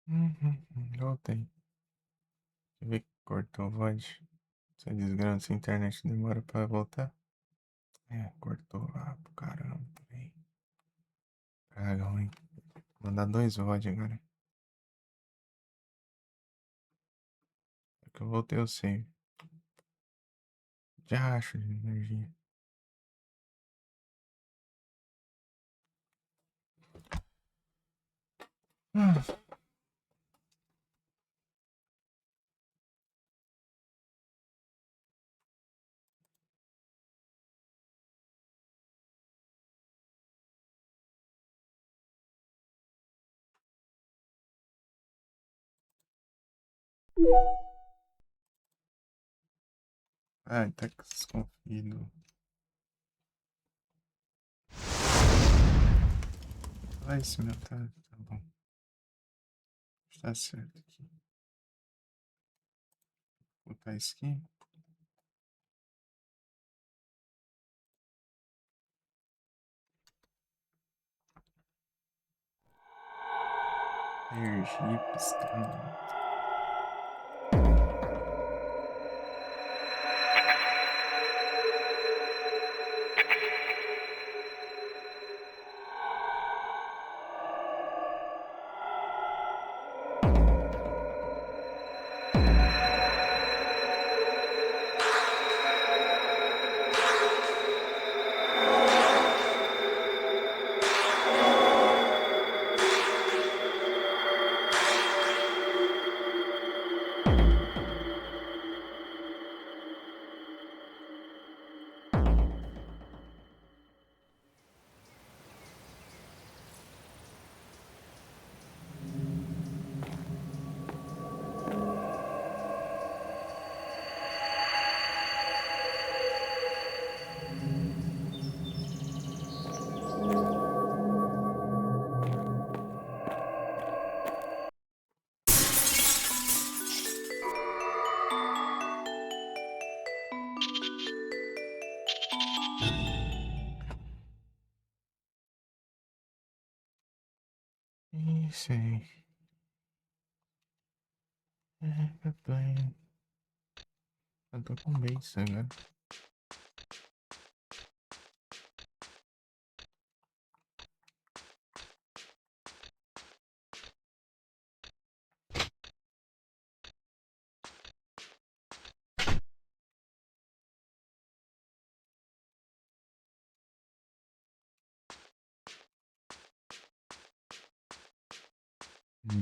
Voltei. Deixa eu ver que cortou o VoD. Essa desgrama, essa internet demora pra voltar. É, cortou lá pro caramba também. Praga ruim. Vou mandar dois VoD agora. É que eu voltei o save. Já acho de energia. Ah, tá desconfiado. Ah, esse meu tá bom. Tá certo aqui. Vou botar isso aqui. Energia piscando. Isso aí. Eu tô com base agora.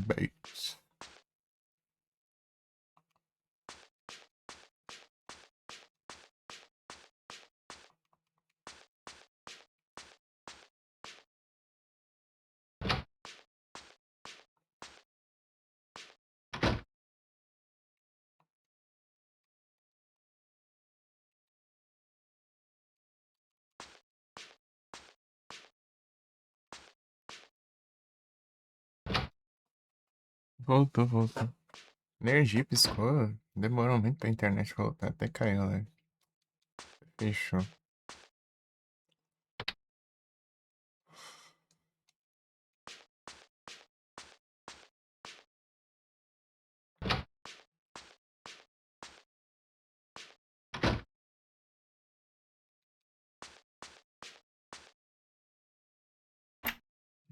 Base. Voltou. Energia piscou. Demorou muito pra internet voltar. Até caiu, né? Fechou.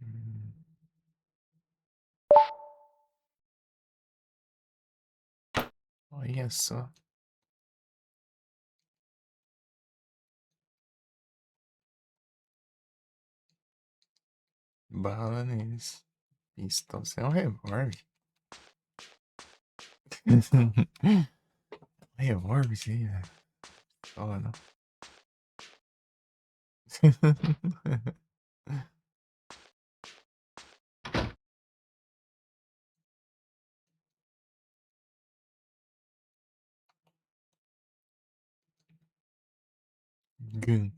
Hum, Olha só. Bala neles. Pistol, você é um revólver. Revólver, sim, velho. Pistola, não. Gun.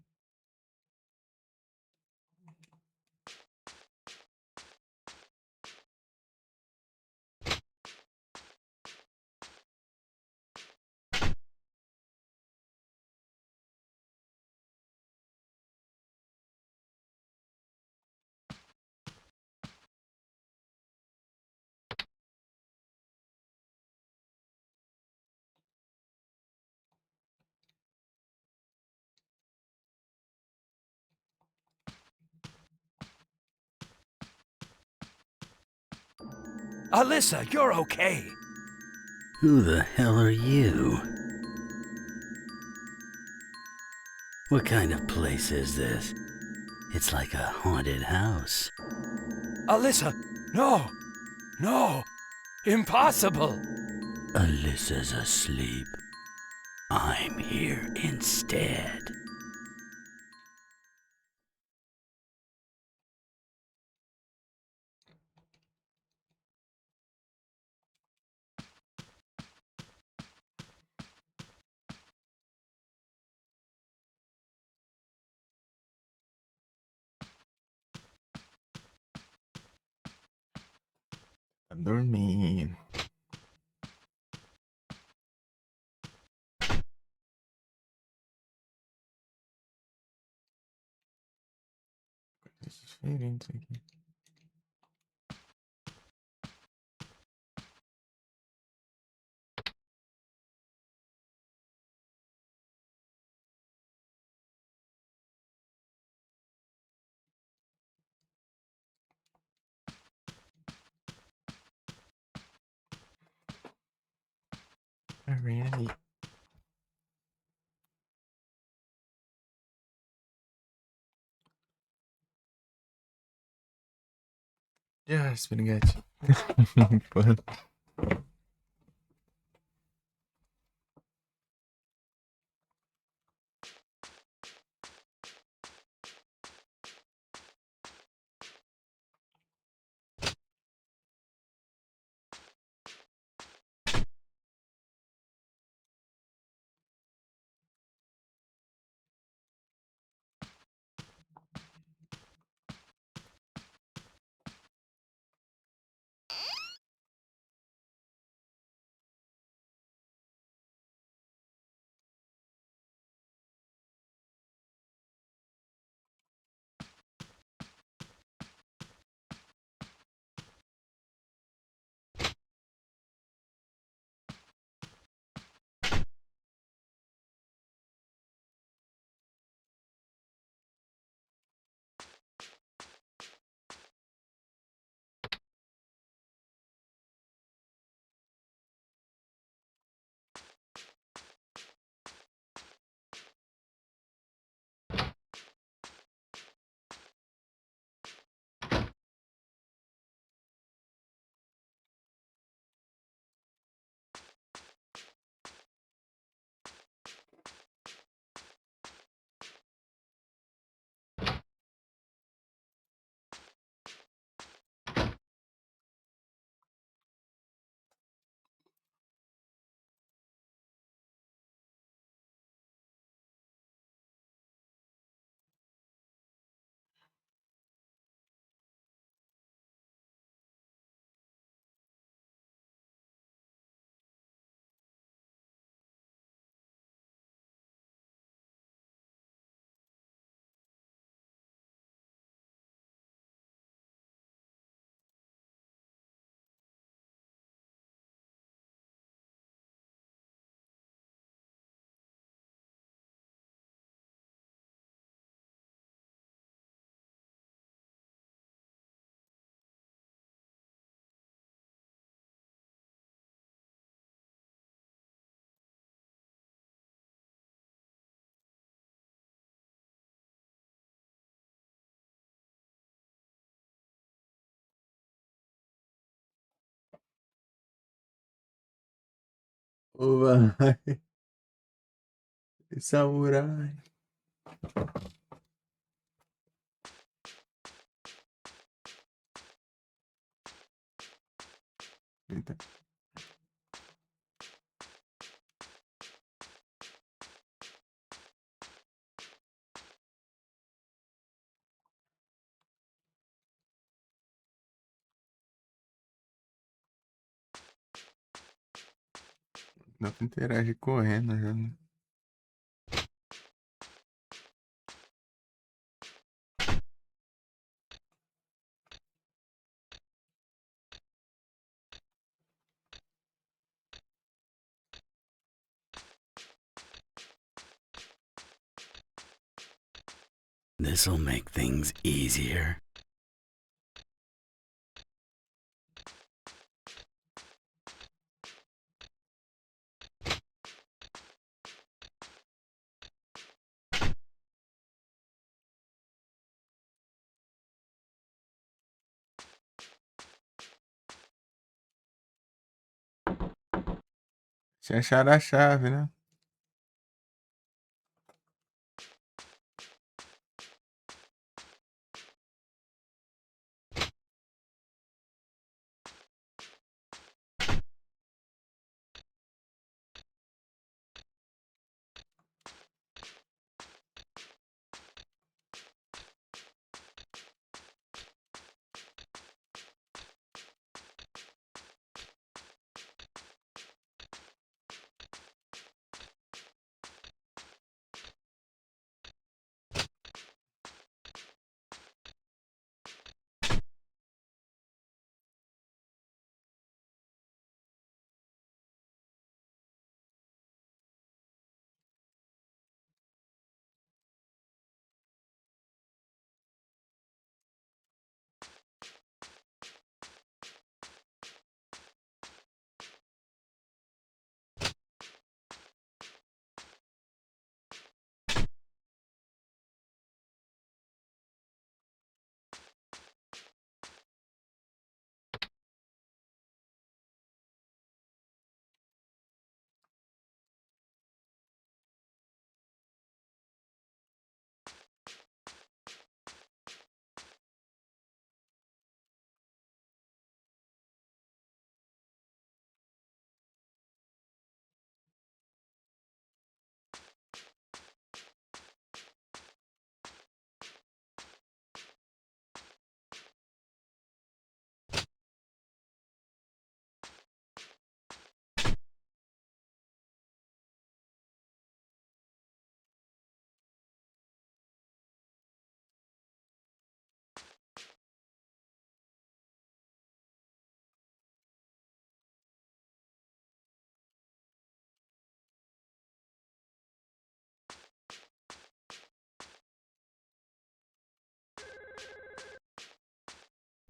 Alyssa, you're okay. Who the hell are you? What kind of place is this? It's like a haunted house. Alyssa, no. No. Impossible. Alyssa's asleep. I'm here instead. Tá dormindo. Coisas diferentes aqui. Vem aí. Já, Springatti. Porra. Ô, vai. Samurai. Eita. Dá pra interagir correndo já, né? This'll make things easier. Tinha achado a chave, né?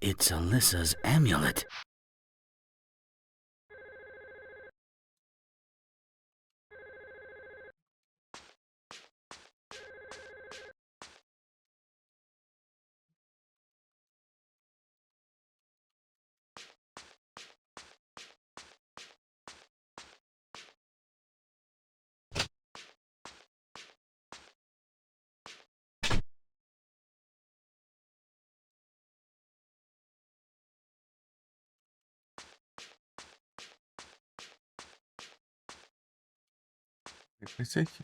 It's Alyssa's amulet. Esse aqui.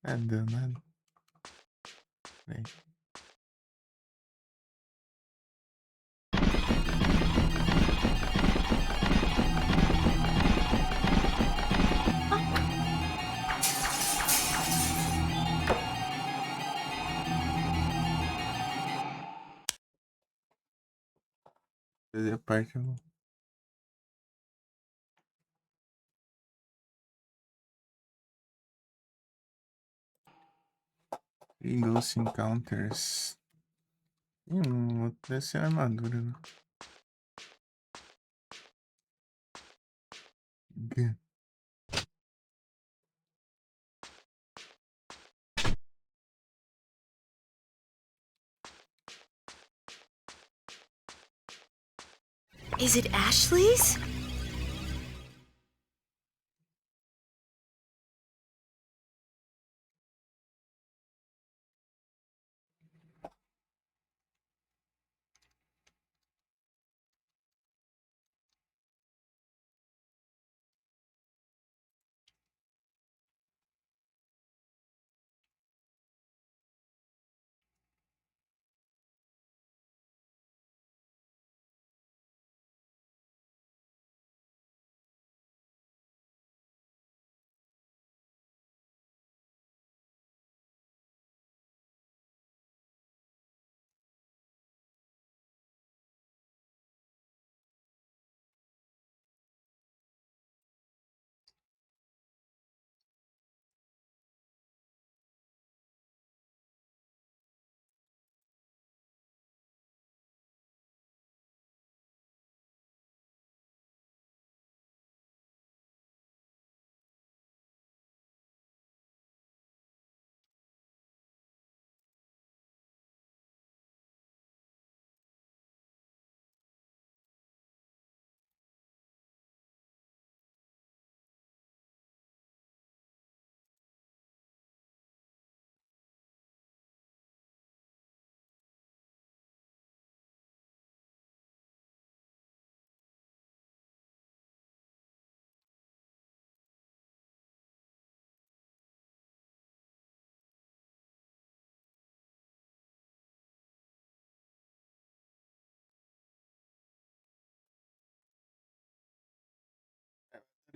É danado. Peraí. Fazer a parte eu... Windows Encounters. Deve ser armadura, né? G. Is it Ashley's?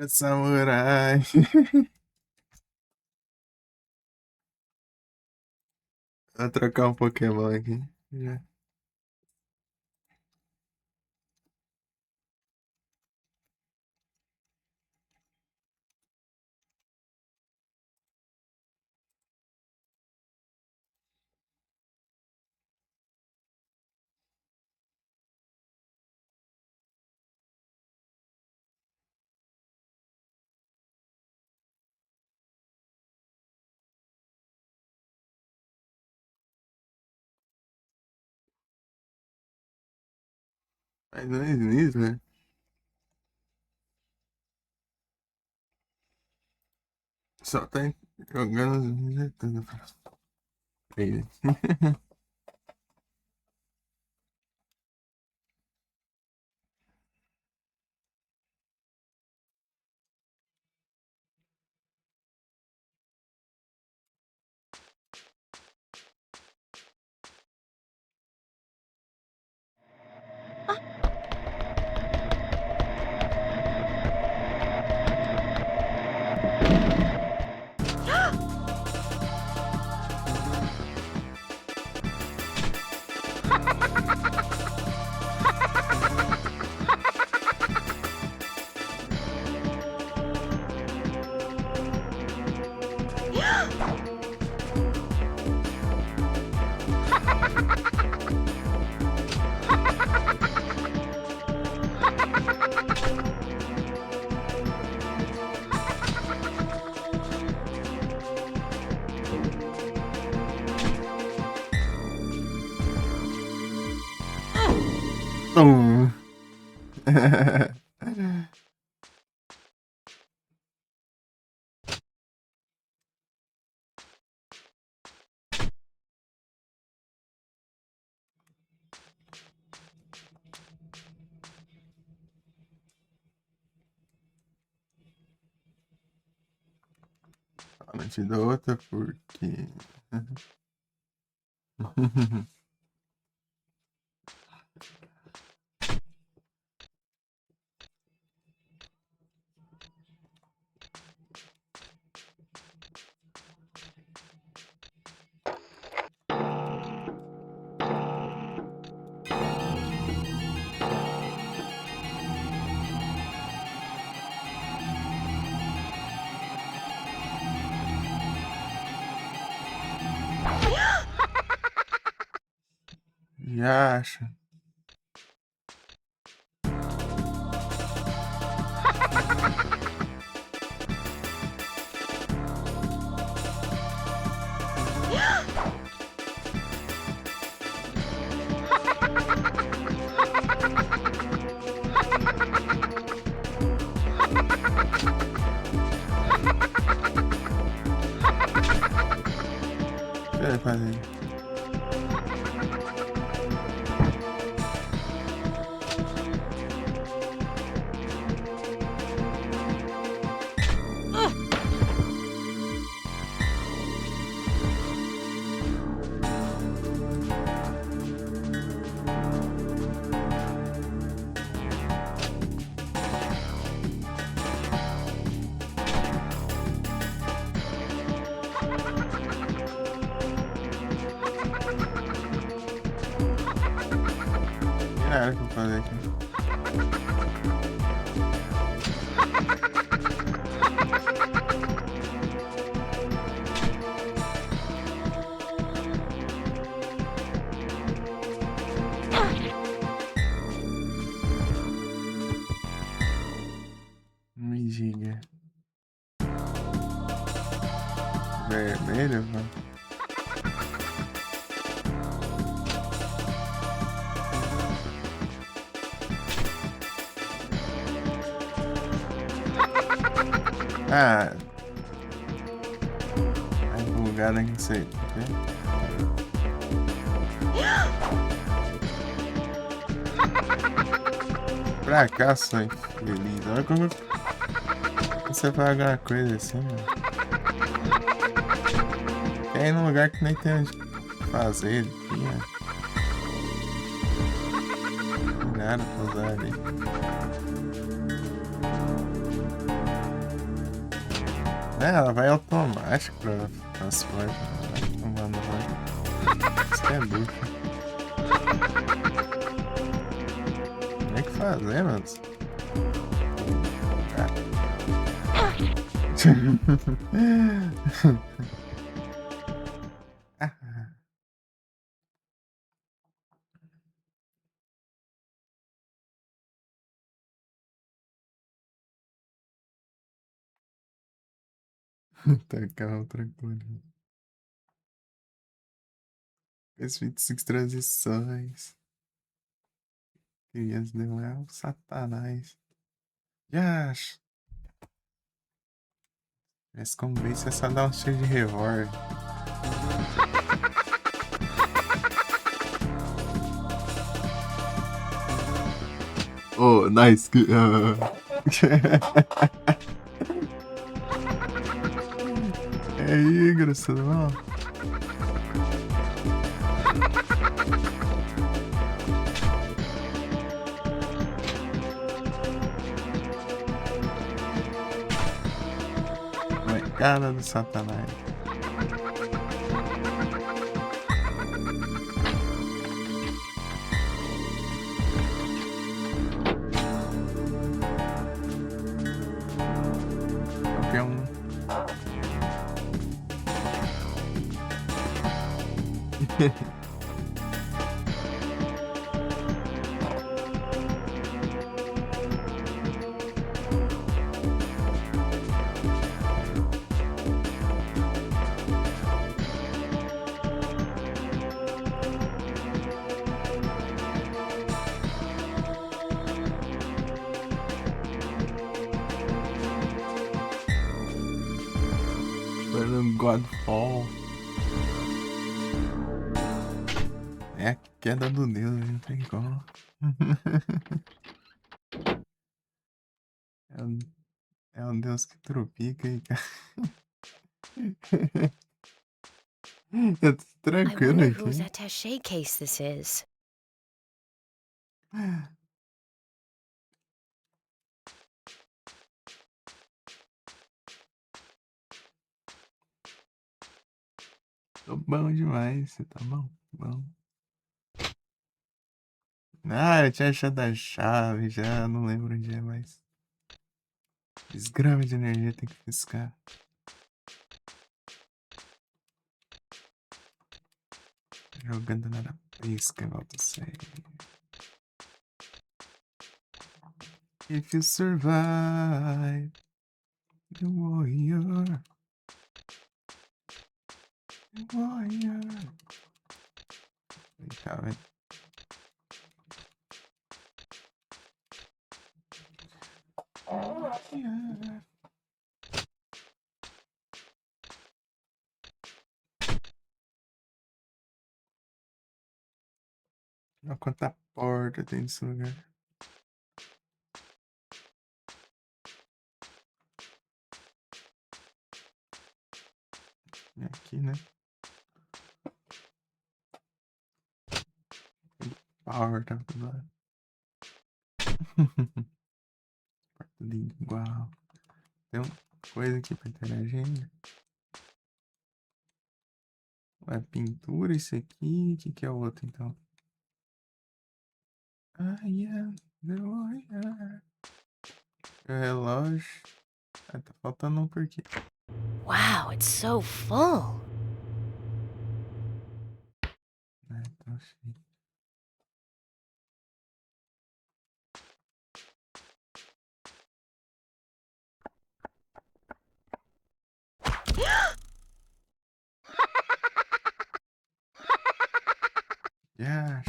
Samurai. Vou trocar um Pokémon aqui. Já. Mas não é isso, né? Só tá jogando. Aí. Hum. Não te dou outra porque. Já acha. O que vai fazer? Tem nada que eu vou fazer aqui. Me diga. Vermelho, mano. Ah. Ai, bugada que isso aí. Pra cá, só infeliz. Olha como você faz alguma coisa assim, mano. Quer ir num lugar que nem tem onde fazer aqui, né? Não tem nada pra usar ali. ela vai automático pra as portas. Vai tomando banho. Isso que é bucha. Tem que fazer, mano. Tacar outra coisa. As 25 transições. Crianças não é o satanás. Yash! Mas como bem, você só dá um tiro de revólver. Oh, nice. E aí, grossadão? Cara do satanás. Campeão. Godfall. É a queda do Deus, não tem como. É um Deus que tropica e eu tô I tranquilo wonder aqui. whose attaché case this is. Tô bom demais, você tá bom? Bom. Ah, eu tinha achado a chave, já não lembro onde é mais. Desgrama de energia tem que fiscar. Jogando na pesca, volta a sair. If you survive, the warrior. The warrior. Vem cá, vem. Warrior. Olha quanta porta tem nesse lugar. É aqui, né? Porta do lado. Porta igual. Tem uma coisa aqui pra interagir. É pintura, isso aqui. O que é o outro, então? I am the warrior. O relógio. Ah, tá faltando um por aqui. Wow, it's so full. Então achei. Yes.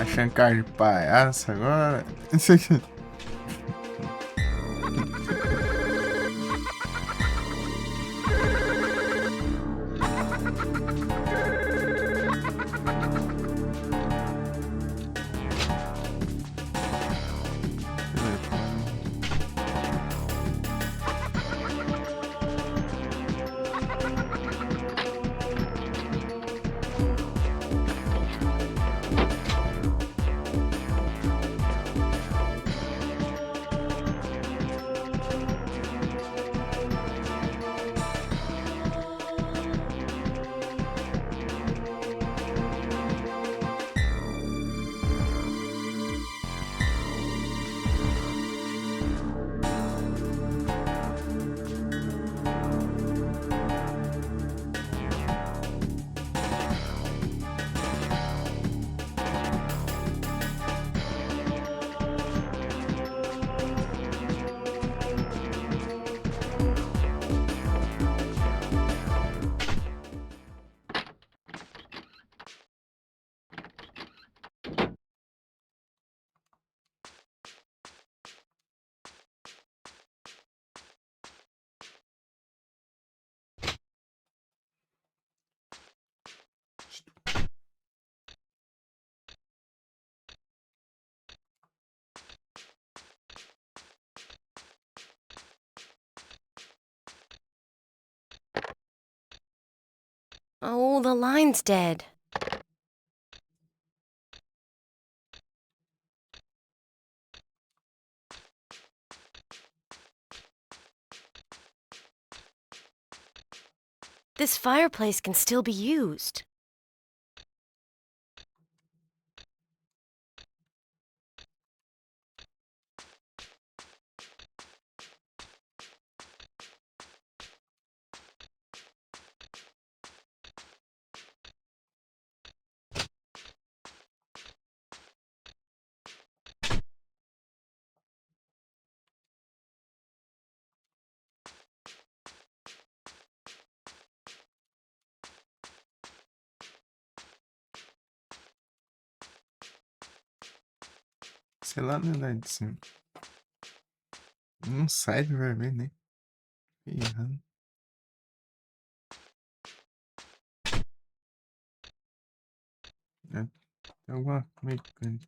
Achando cara de palhaço agora. Isso aqui. Oh, the line's dead. This fireplace can still be used. Sei lá, no andar de cima. Não sai de vermelho, né? Ferrando. É, tem alguma mecânica.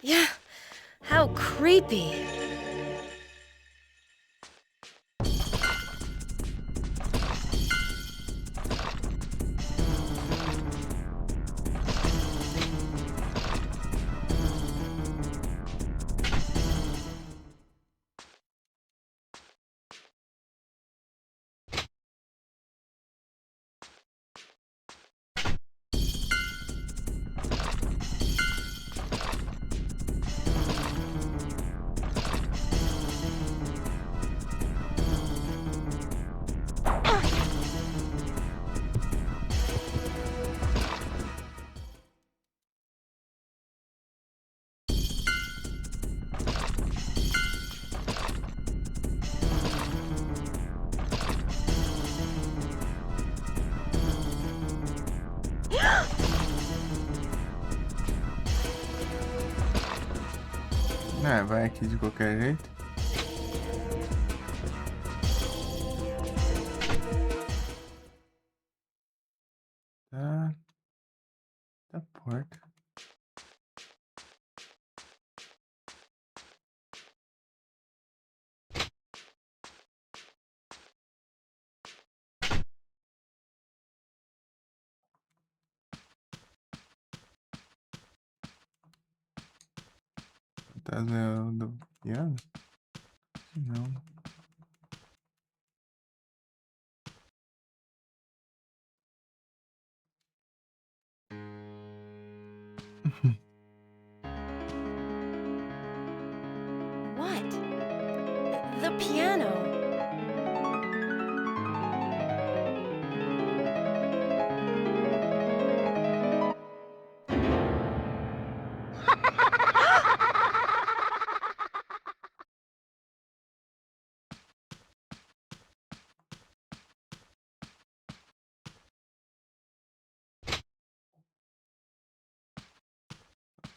Yeah, how creepy. Ah, vai aqui de qualquer jeito. Tá. Tá porta. Fantasma do piano? Não. What? The piano.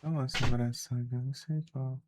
Uma assombração que eu não sei qual.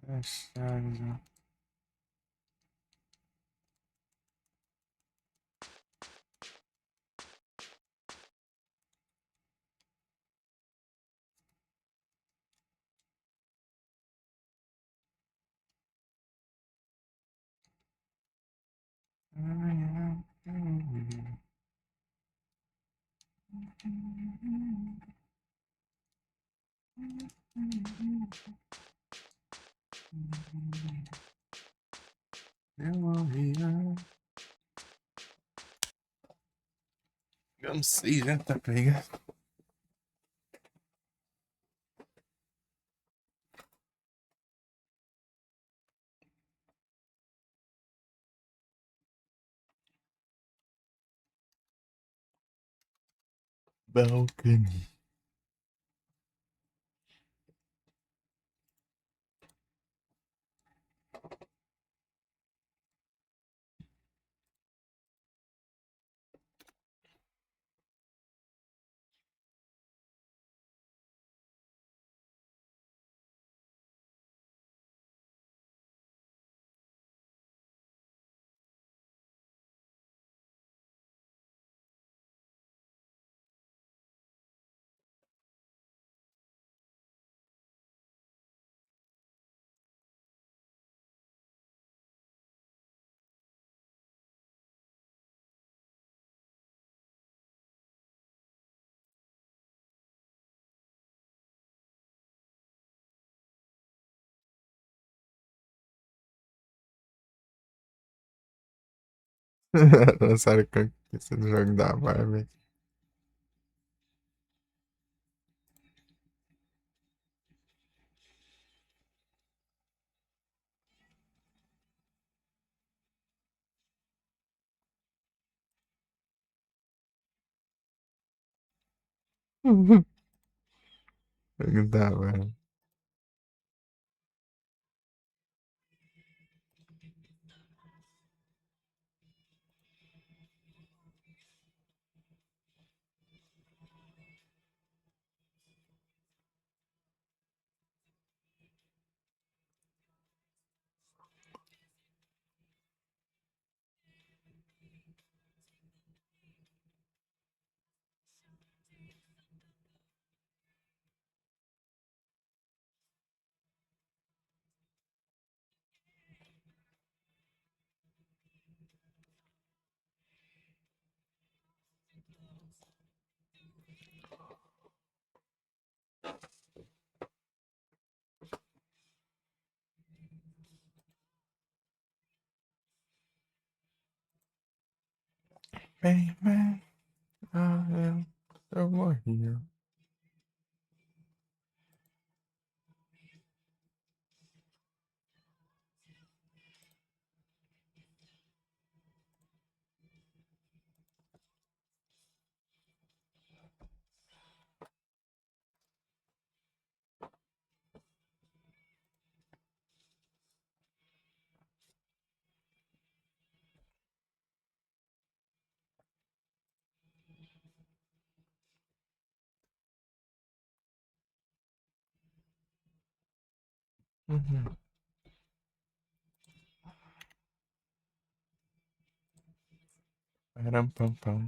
As chaves, ó. Eu morria. Cansei já, tá pegando. Balcony. Lançaram a conquista do jogo da Barbie. Jogo da Barbie. Baby, eu morria. Uhum. Param, pam, pam.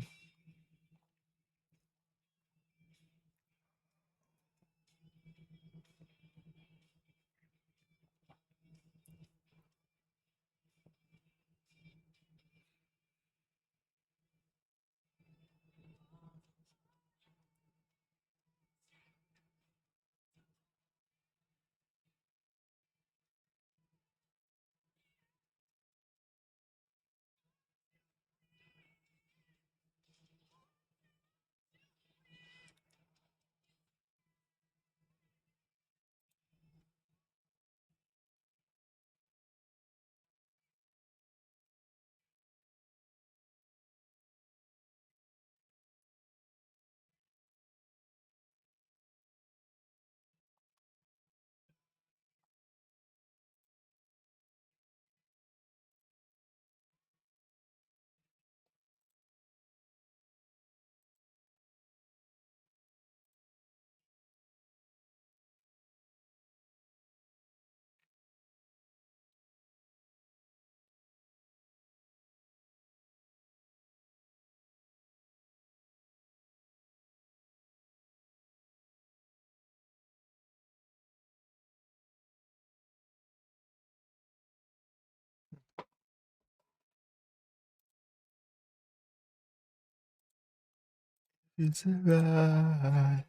It's a lie.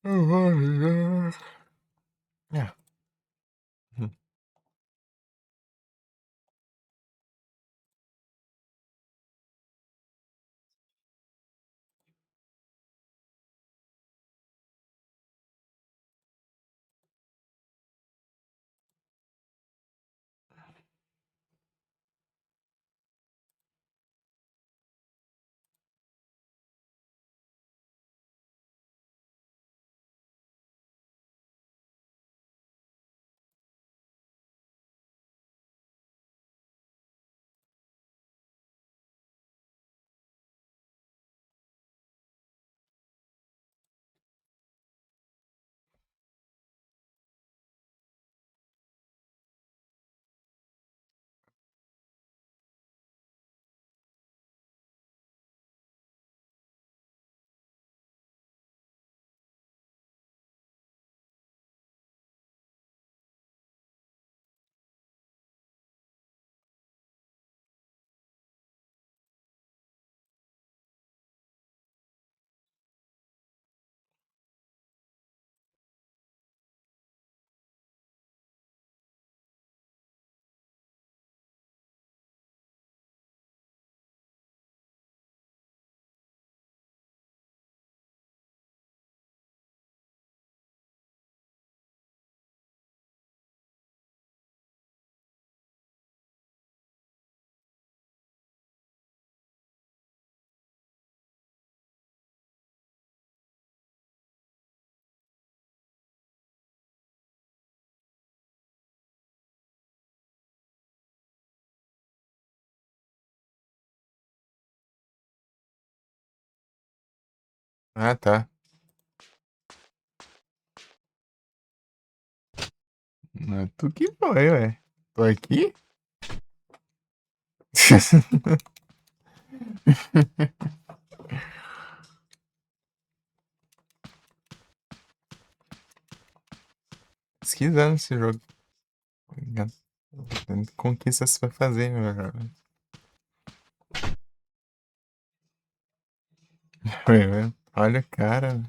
Oh, yeah. Ah, tá. Não é tu que foi, ué. Tô aqui? Pesquisando esse jogo. Tá ligado? Vendo conquistas pra fazer, meu jovem. Foi, velho. Olha o cara.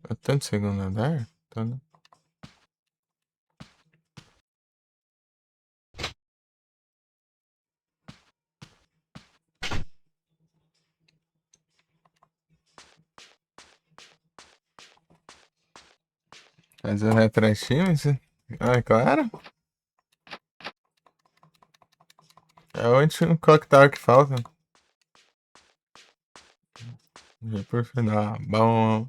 Eu tô no segundo andar? Tô, né? Fazendo retratinho, isso? Ah, claro. É onde o clock tower que falta. Já por final. Bom.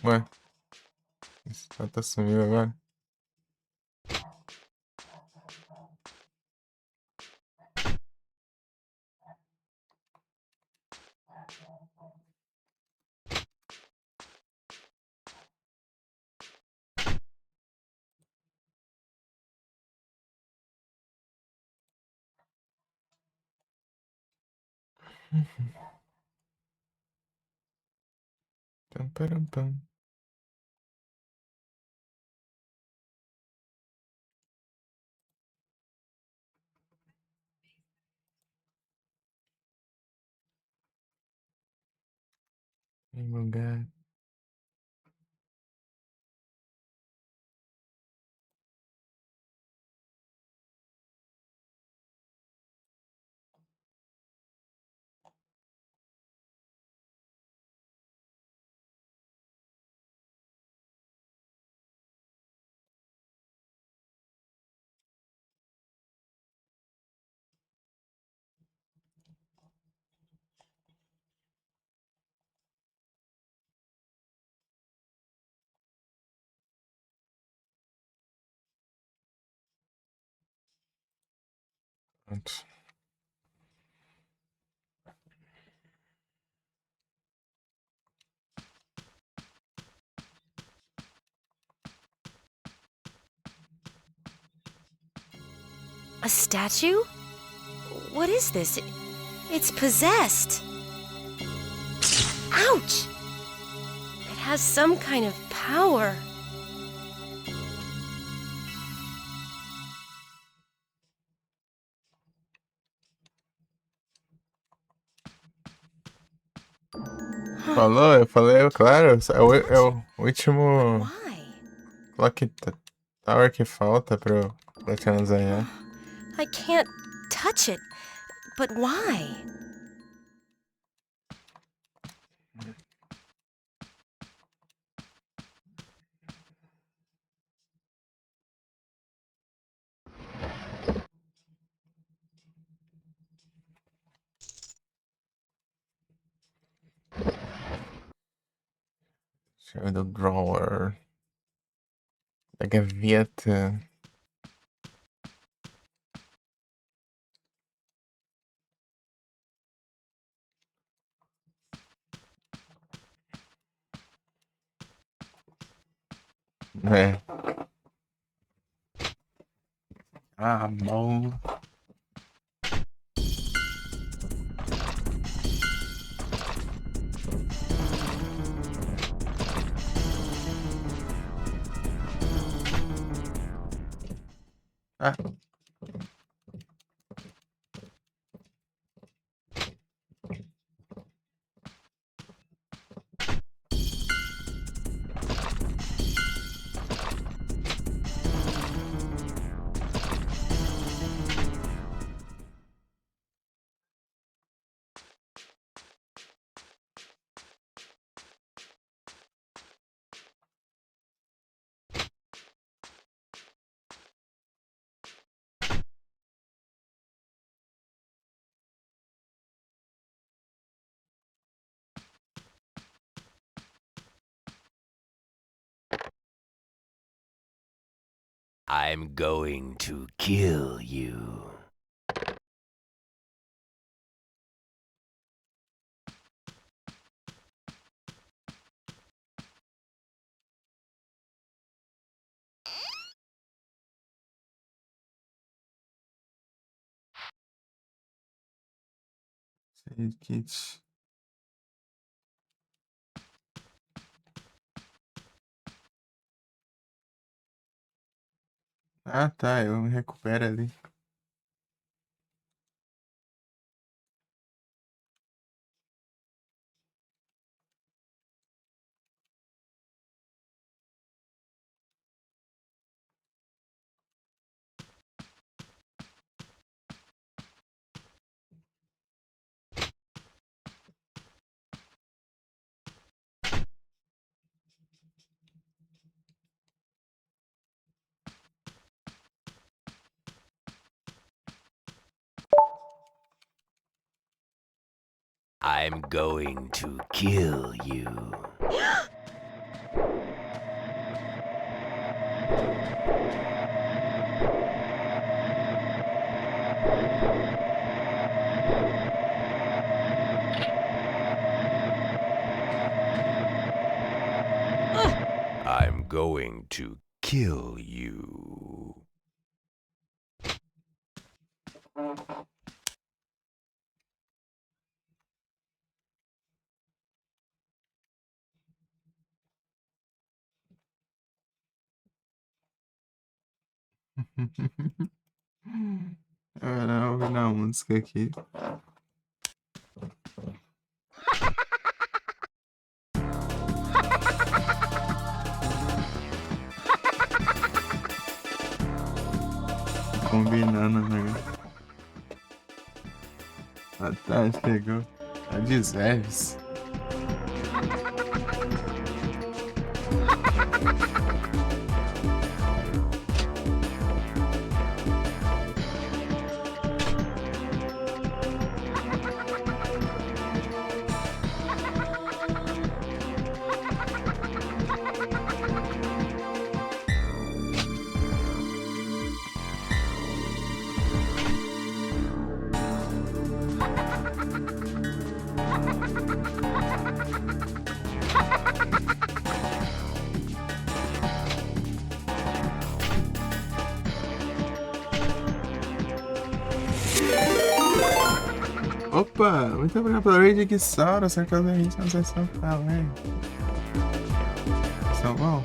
Ué, esse cara tá sumiu agora. Pam, param, pam. Em lugar. Pronto. A statue? What is this? It's possessed. Ouch! It has some kind of power. Falou, eu falei, claro, é o último Why? Clock Tower que falta pra eu platinar. I can't touch it. But why? Shadow Drawer. Da gaveta. É. Ah, bom. Ah. I'm going to kill you. Save kit. Ah, tá, eu recupero ali. I'm going to kill you. I'm going to kill you. Eu vou na música aqui. Combinando, né? Ah, tá, chegou. A Deserves. Opa, muito obrigado pela raid que Sauro, acertando a gente na sessão tá, velho. Tá bom?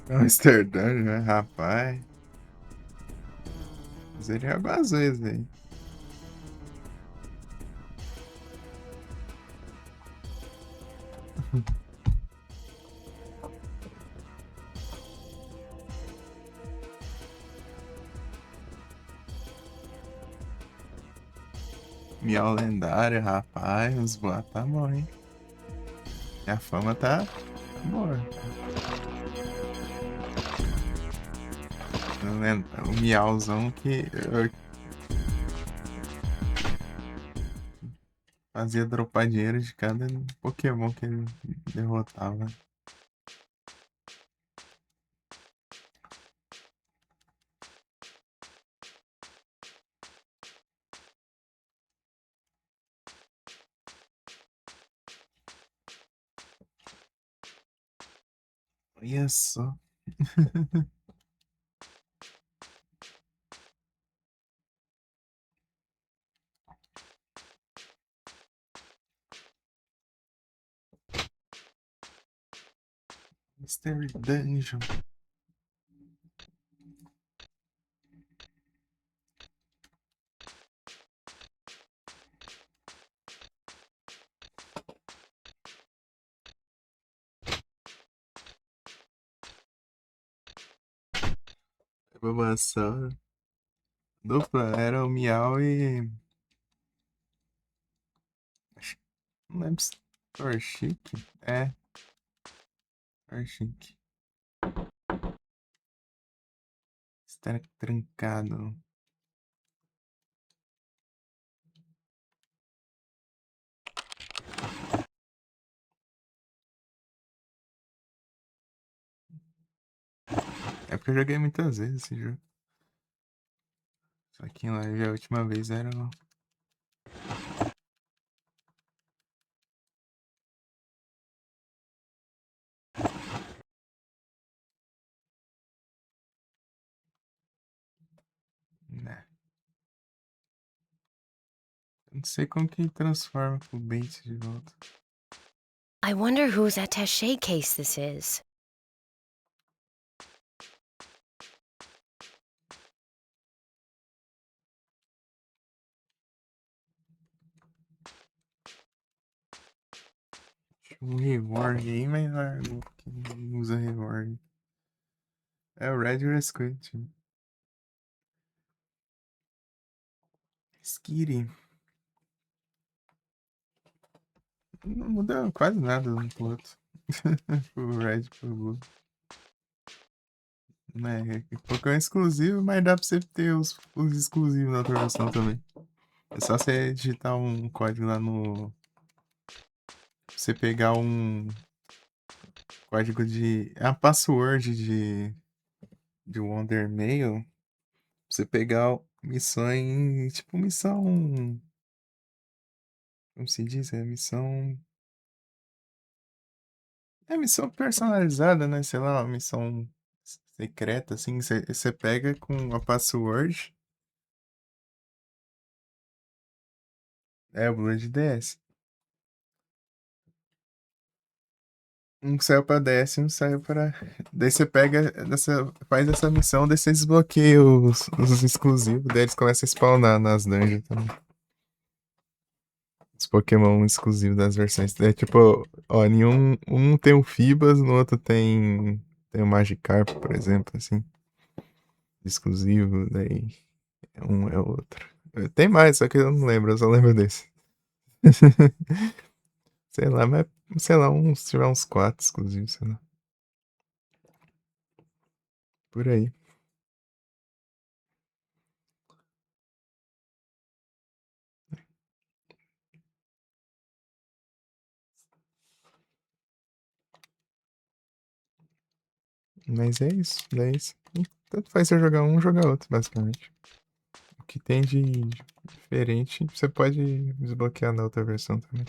Amsterdã, né, rapaz? Seria algumas vezes aí. Miau lendário, rapaz. Os boatos tá bom, hein? E a fama tá boa. Não lembro, o miauzão que eu fazia dropar dinheiro de cada Pokémon que ele derrotava. Olha só. Mystery Dungeon. Bulbasaur. Dupla, era o Miau e. Não lembro se. Torchic? É, Torchic. Está trancado. É porque eu joguei muitas vezes esse jogo. Só que em live a última vez era. Né. Não sei como que transforma o bait de volta. I wonder whose attaché case this is. Um reward aí, mas não usa reward. É o Red Rescue. Skitty. Não muda quase nada um pro outro. Pro Red e pro Blue. Né? Pokémon exclusivo, mas dá pra você ter os exclusivos na outra versão também. É só você digitar um código lá no. Você pegar um código de. É a password de Wonder Mail. Pra você pegar missões. Tipo, missão. Como se diz? É missão. É missão personalizada, né? Sei lá, uma missão secreta, assim. Você pega com a password. É o Blood DS. Um saiu pra DS e um saiu pra. Daí você pega faz essa missão, daí você desbloqueia os exclusivos, daí eles começam a spawnar nas dungeons também. Os Pokémon exclusivos das versões. Daí, tipo, ó, nenhum. Um tem o Fibas, no outro tem o Magikarp, por exemplo, assim. Exclusivo, daí um é o outro. Tem mais, só que eu não lembro, eu só lembro desse. Sei lá, mas sei lá, se tiver uns 4 exclusivos, sei lá. Por aí. Mas é isso, daí tanto faz você jogar um, jogar outro, basicamente. O que tem de diferente, você pode desbloquear na outra versão também.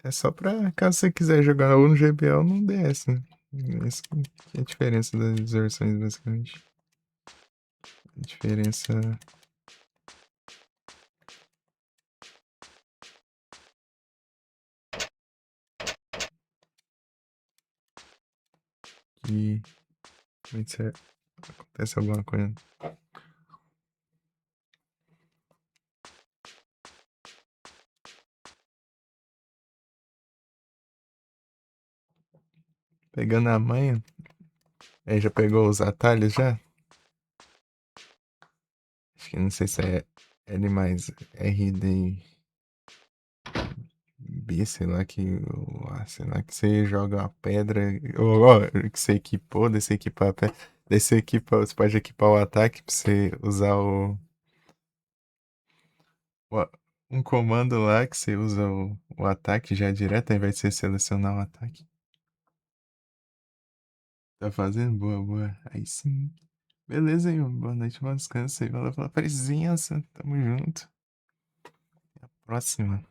É só pra caso você quiser jogar ou no GBA ou no DS, né? Essa que é a diferença das versões, basicamente. A diferença que realmente acontece alguma coisa. Pegando a manha, aí já pegou os atalhos já? Acho que não sei se é L mais RD B, sei lá que. Sei lá que você joga uma pedra. Ou que você equipou, daí você equipa a pedra. Daí você equipa, você pode equipar o ataque pra você usar o- um comando lá que você usa o ataque já direto, ao invés de você selecionar o ataque. Tá fazendo? Boa, boa. Aí sim. Beleza, aí, boa noite, bom descanso aí. Valeu pela presença. Tamo junto. Até a próxima.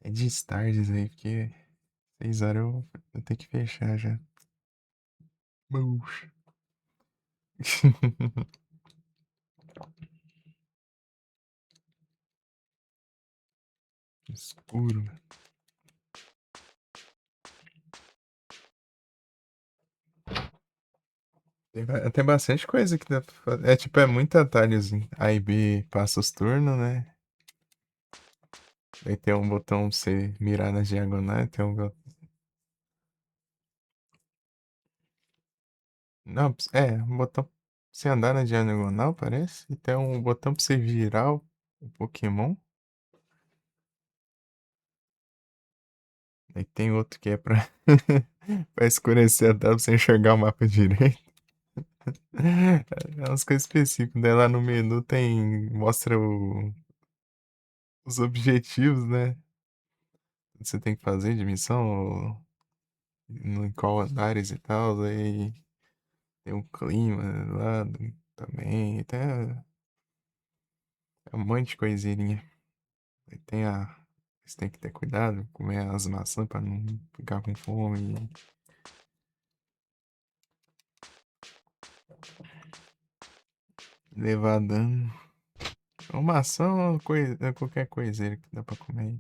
É de tardes aí, porque 6 horas eu tenho que fechar já. Bush. Escuro. Tem bastante coisa que dá pra fazer. É tipo, é muito atalhozinho. A e B passa os turnos, né? Aí tem um botão pra você mirar na diagonal. Tem um. Não, um botão pra você andar na diagonal, parece. E tem um botão pra você virar o Pokémon. Aí tem outro que é pra, pra escurecer a tela pra você enxergar o mapa direito. É umas coisas específicas. Daí lá no menu tem. Mostra os objetivos, né? Que você tem que fazer de missão, em qual andares e tal. Aí tem um clima lá também. Tem um monte de coisinha. Aí tem a. Você tem que ter cuidado, comer as maçãs pra não ficar com fome. Levar dano. Uma maçã ou qualquer coiseira que dá pra comer.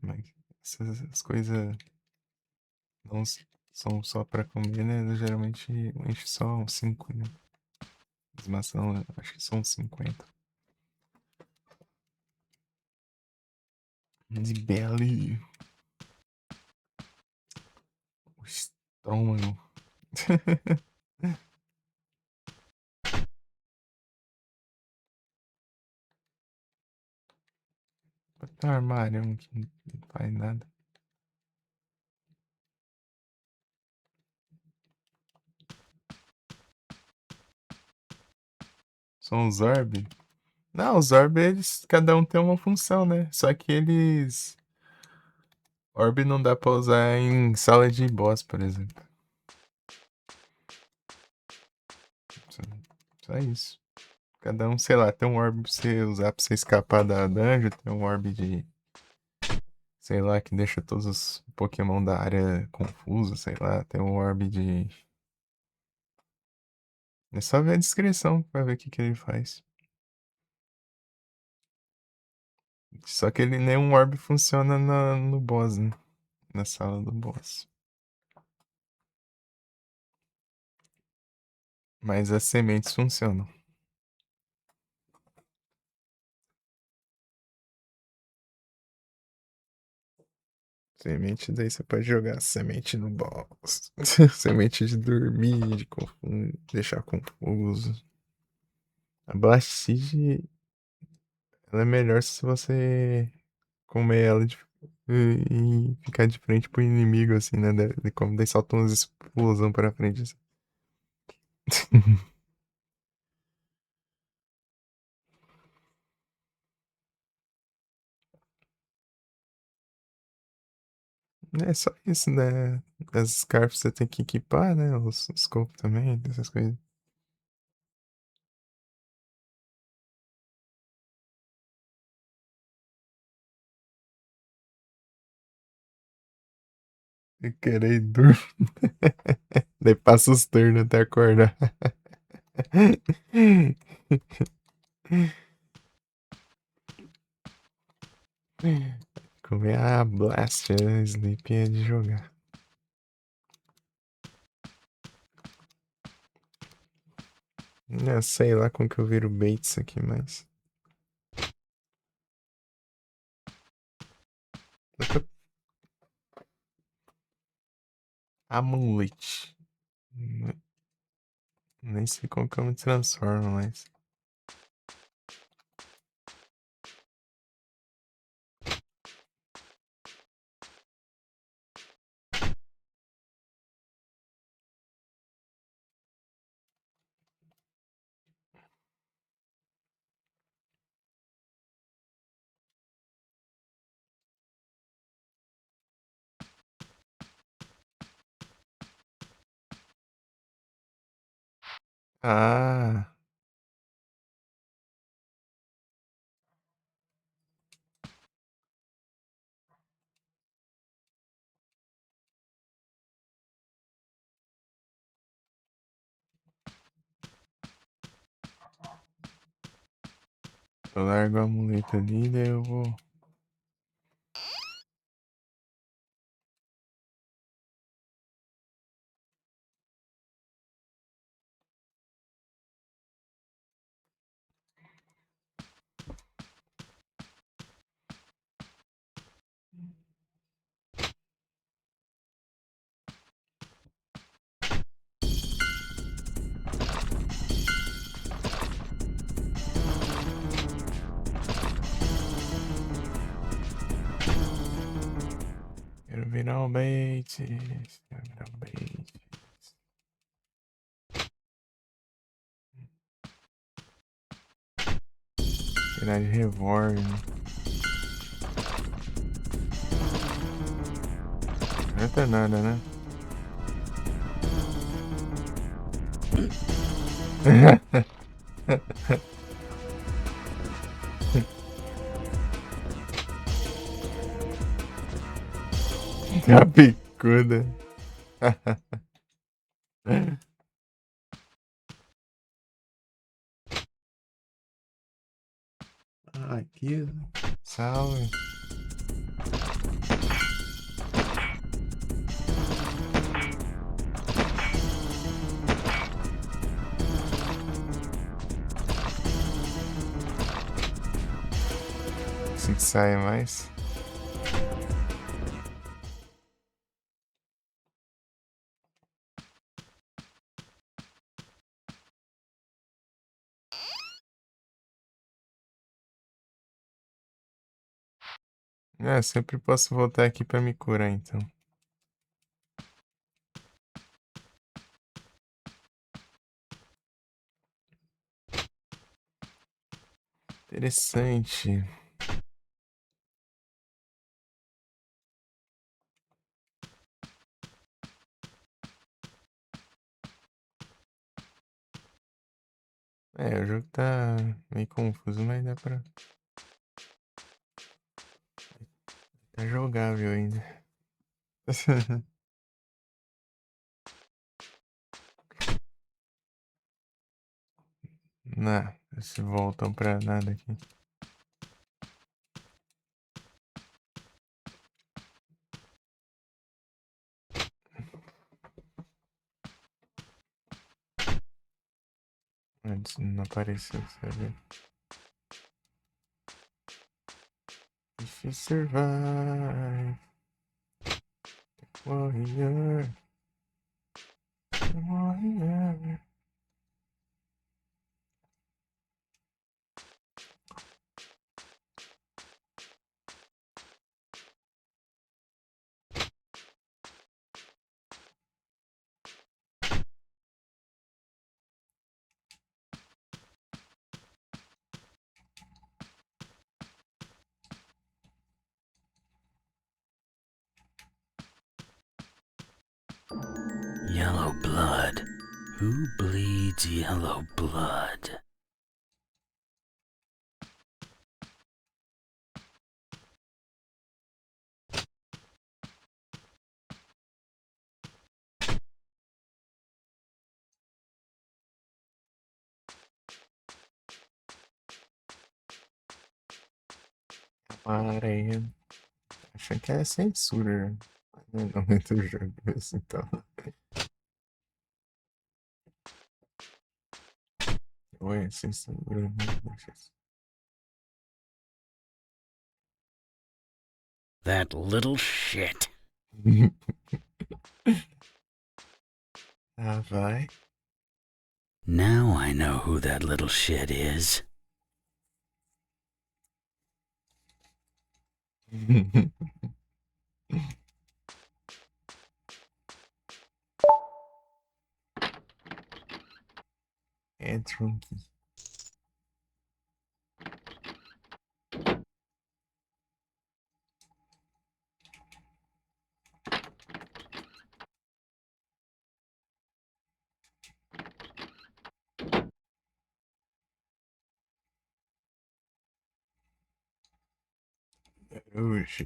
Mas essas coisas não são só pra comer, né? Geralmente enche só uns 5, né? As maçãs, acho que são 50. De belly. O estômago. Tem um armário que não faz nada. São os orb. Não, os orb, eles, cada um tem uma função, né? Só que eles. Orb não dá pra usar em sala de boss, por exemplo. Só, só isso. Cada um, sei lá, tem um orb pra você usar pra você escapar da dungeon, tem um orb de. Sei lá, que deixa todos os Pokémon da área confusos, sei lá. Tem um orb de. É só ver a descrição pra ver o que ele faz. Só que ele nenhum orb funciona no boss, né? Na sala do boss. Mas as sementes funcionam. Semente, daí você pode jogar semente no boss. Semente de dormir, de deixar confuso. A Blast Seed, ela é melhor se você comer ela e ficar de frente pro inimigo, assim, né? Como daí solta umas explosão pra frente, assim. É só isso, né? As scarfs você tem que equipar, né? Os scopes também, essas coisas. Eu querer dormir. Daí passa os turnos até acordar. Comer a Blast, Sleep é de jogar. Eu sei lá como que eu viro baits aqui, mas. Amulet. Nem sei como que eu me transformo, mas. Ah, eu largo o amuleto ali, daí eu vou. Quero virar um bait. Quero virar um bait. Tirar de revólver. Não adianta nada, né? A bicuda. Aqui. Salve. Assim que sai mais. É, sempre posso voltar aqui pra me curar, então. Interessante. É, o jogo tá meio confuso, mas dá pra. Tá jogável ainda. Não, eles voltam pra nada aqui. Antes não apareceu, sabe? If you survive, warrior, warrior. yellow blood? Who bleeds yellow blood? Areia. Achei que era censura. Mas não é do jogo isso, então. Ué, censura. That little shit. Ah, vai. Now I know who that little shit is. É drunk. Uxa.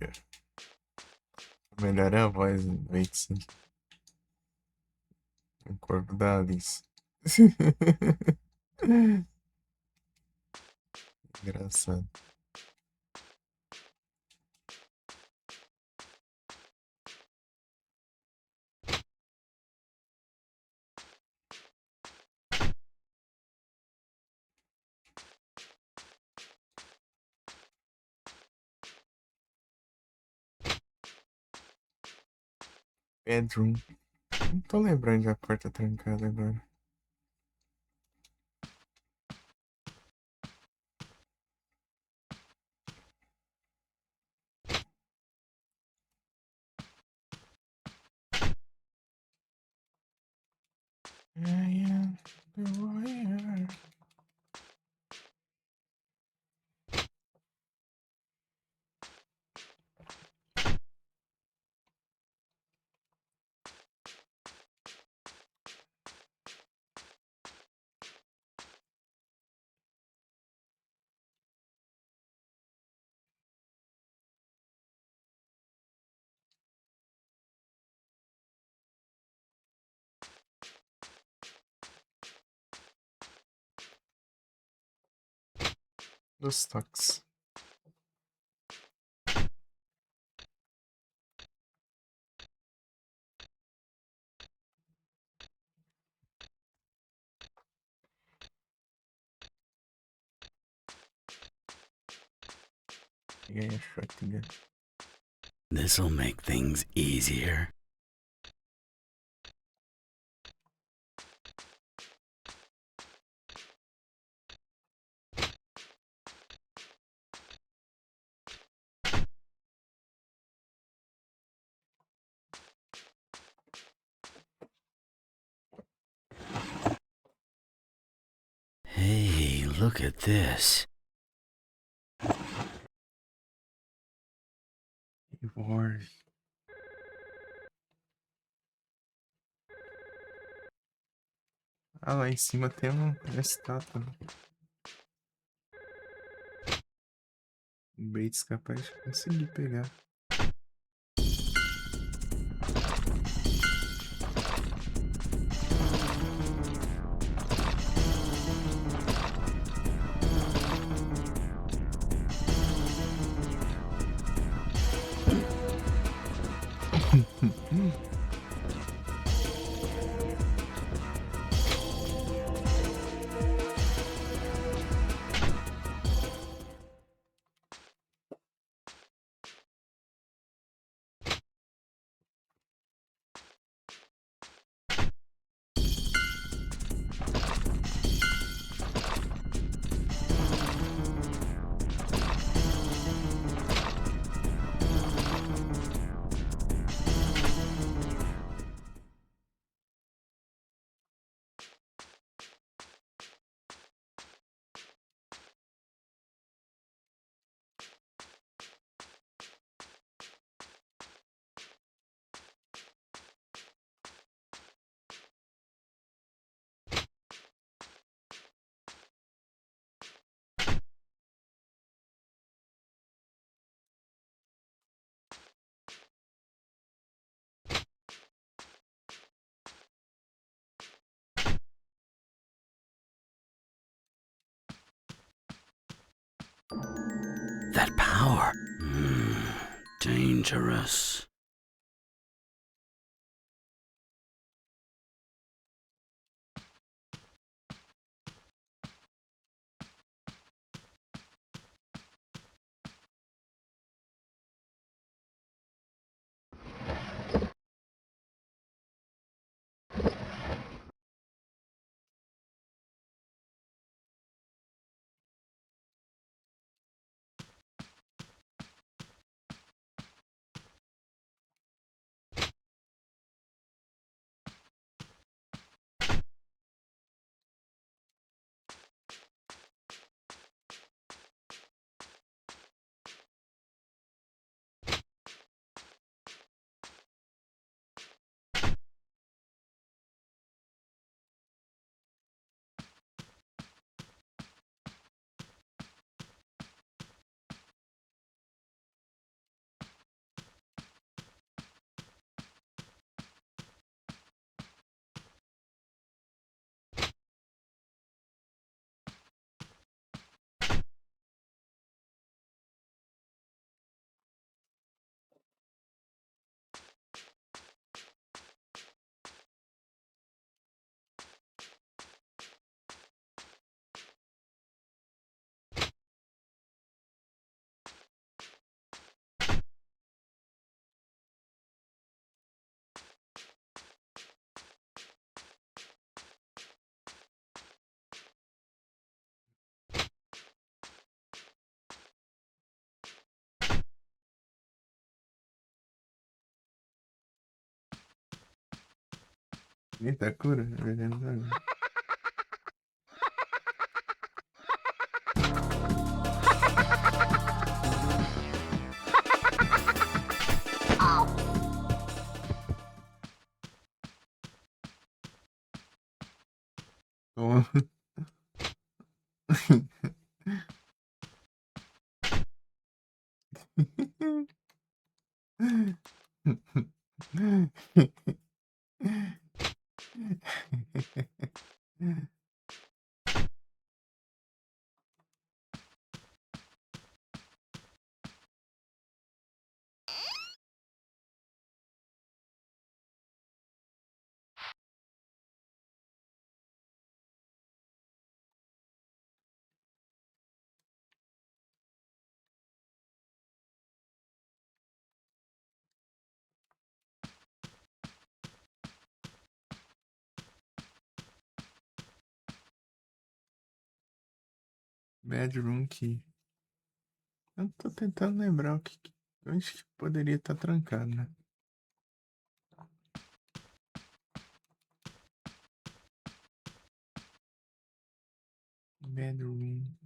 Melhor é a voz do Vixen. O corpo da Alice. Engraçado. Bedroom. Não tô lembrando de a porta trancada agora. I am the warrior. Dos toques. Peguei a shotgun. This'll make things easier. Hey, look at this. War. Ah, lá em cima tem uma estátua. O Bates capaz de conseguir pegar. that power. Dangerous. Eita, cura. Veneno da água. Toma. Bedroom Key. Eu tô tentando lembrar o que. Onde que poderia estar trancado, né? Bedroom.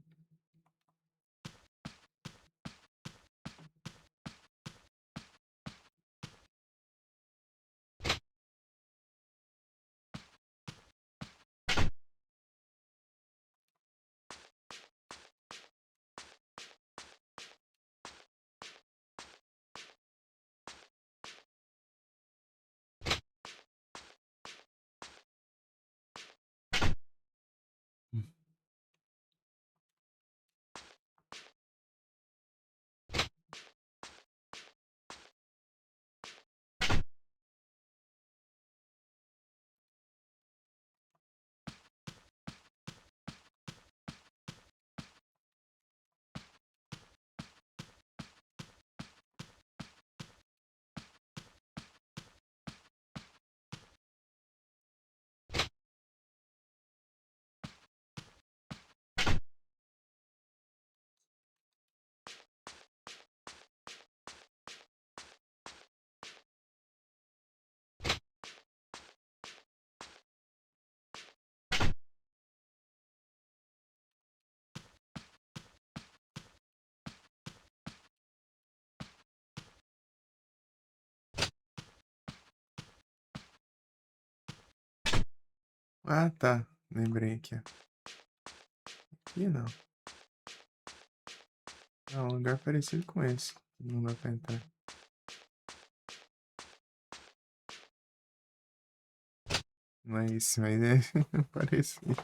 Ah, tá. Lembrei aqui, ó. Aqui não. É um lugar parecido com esse. Não dá pra entrar. Mas é parecido.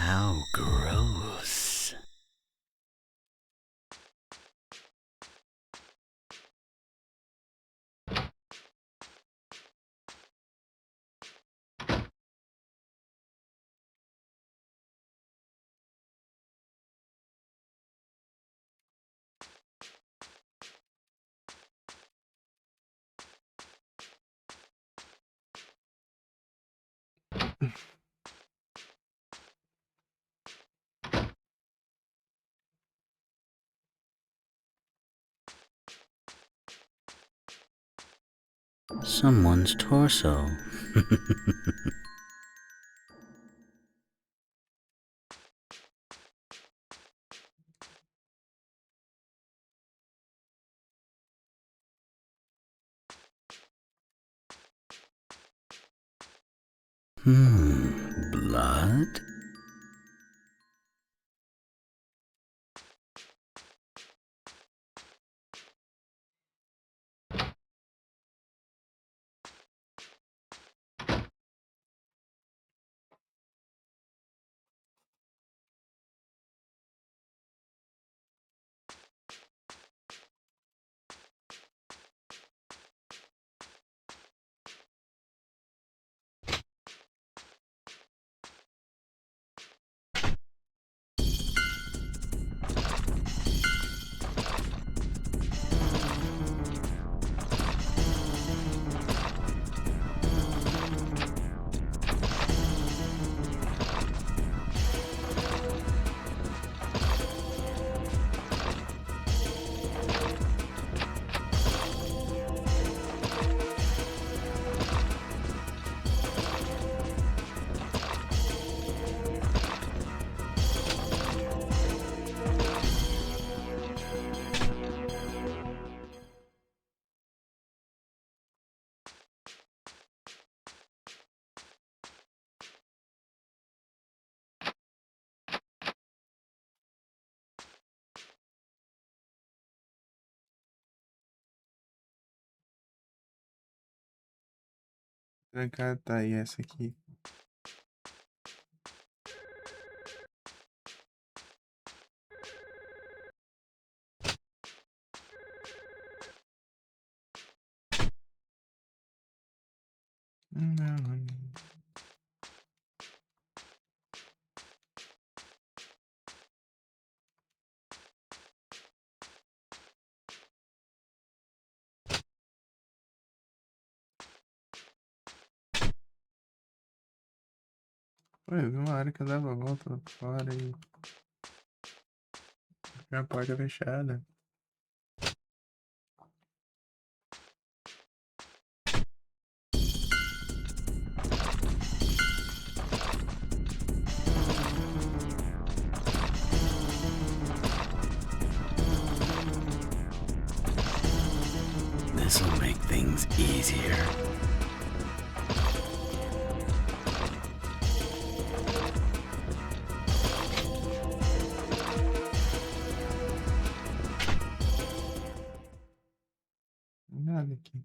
How gross. Someone's torso. Blood? Trancado, tá aí essa aqui. Não. Pô, eu vi uma hora que eu dava a volta lá fora e a porta fechada. This'll make things easier. Nada aqui.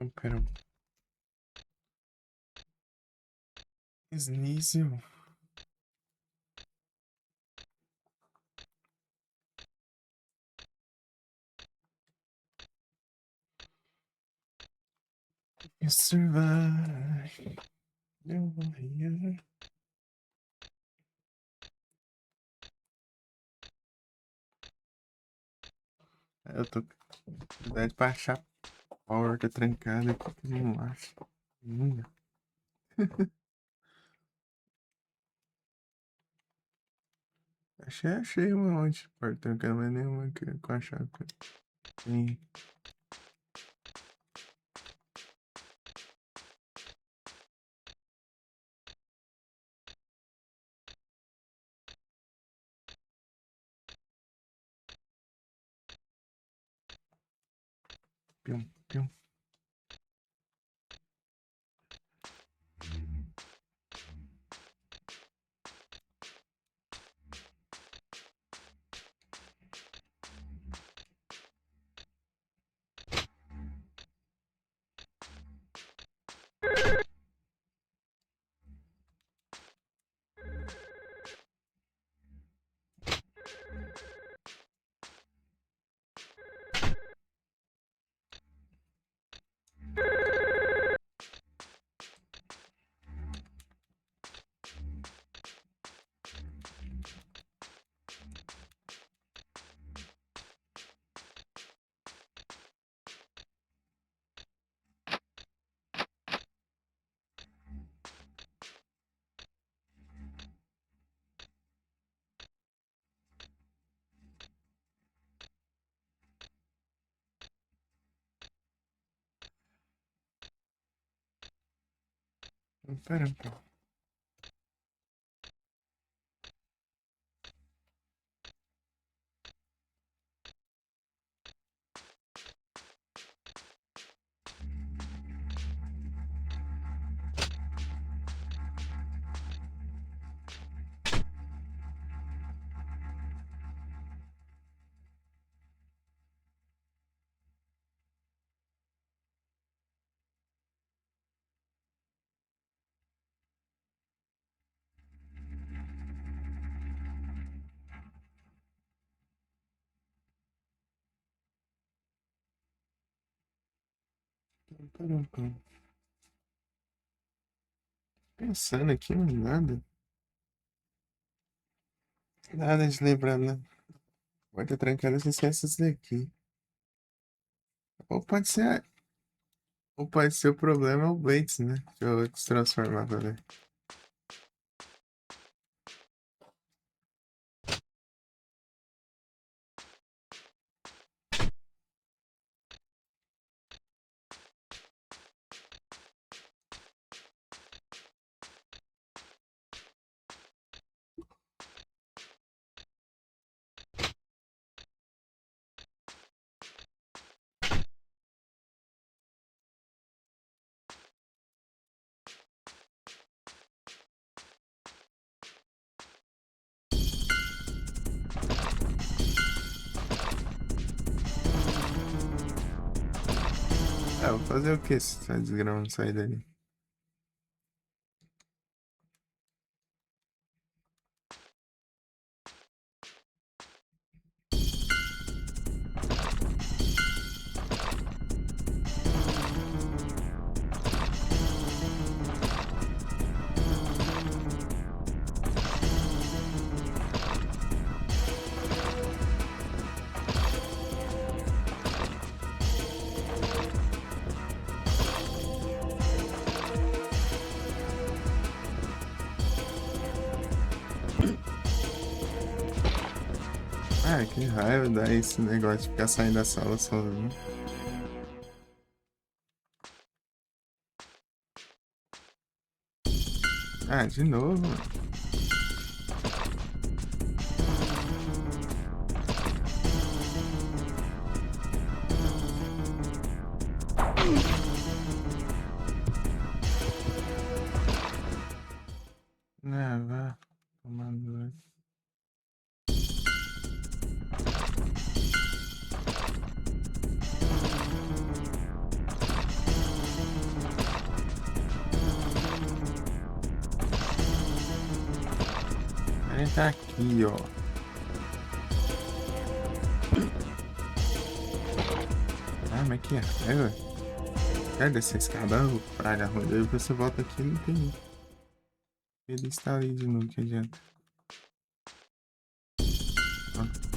Pera. Sneasel. You survive. You will hear. Eu tô com dificuldade pra achar a porta trancada aqui que eu não acho. Achei um monte de porta trancada, mas nenhuma que com a chave. Sim. Pium, pium. Pera, pera. Pera, pera. Pensando aqui, mas nada. Nada de lembrar, né? Porta trancada sem ser essas daqui. Ou pode ser. Ou pode ser o problema é o Bates, né? Deixa eu se transformar pra ver. Ah, vou fazer o que se essa desgrama não sair dali? Ah, que raiva dar esse negócio de ficar saindo da sala sozinho. Ah, de novo. Ah, vá. Tomando banho. Entra aqui, ó. Ah, mas que raiva. Quero descer esse escada, praga ruim. Daí você volta aqui e não tem. Ele está ali de novo, que adianta. Ó.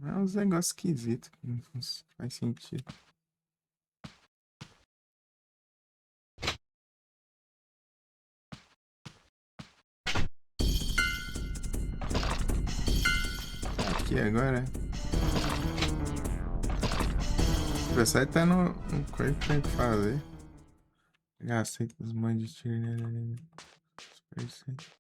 É uns negócios esquisitos que não faz sentido. Aqui agora. O pessoal tá no coisa que tem que fazer. Já aceita os mandos de tiro nele. Super.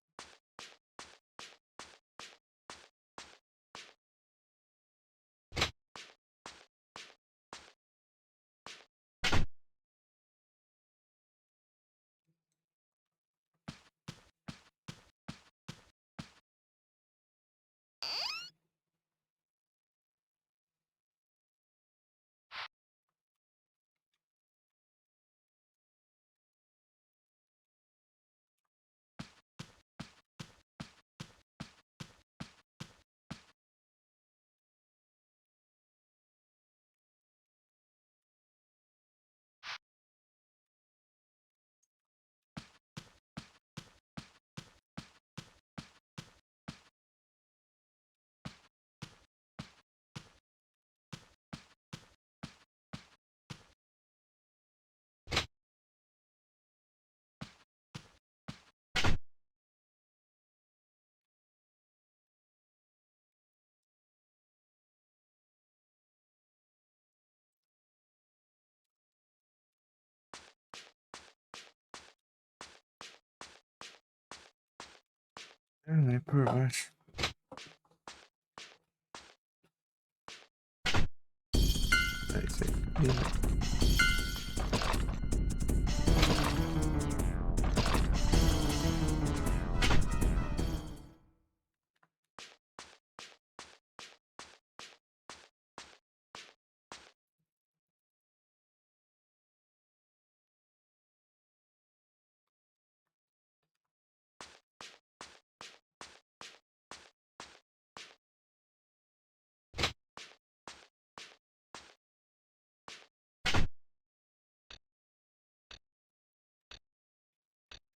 É por baixo. É isso aí.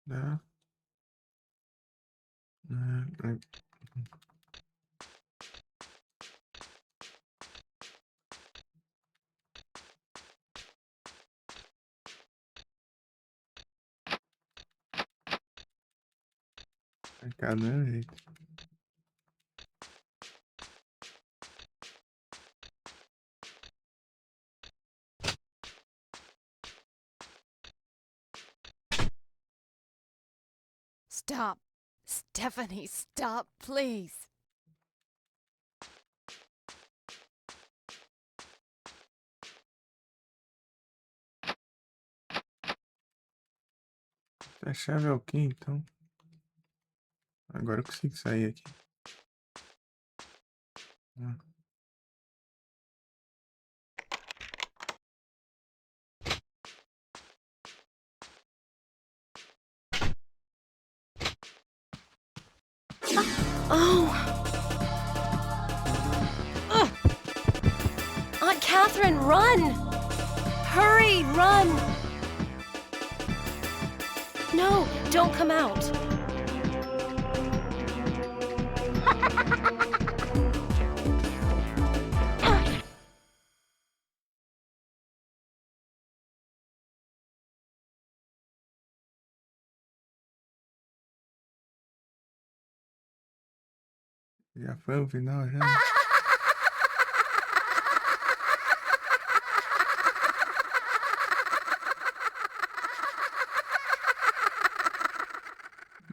Dá. Cada jeito. Stop. Stephanie, stop, please. A chave é o quê, então? Agora eu consigo sair aqui. Ah. Oh! Aunt Catherine, run! Hurry, run! No, don't come out. Já foi o final, já?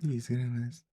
Desgraça.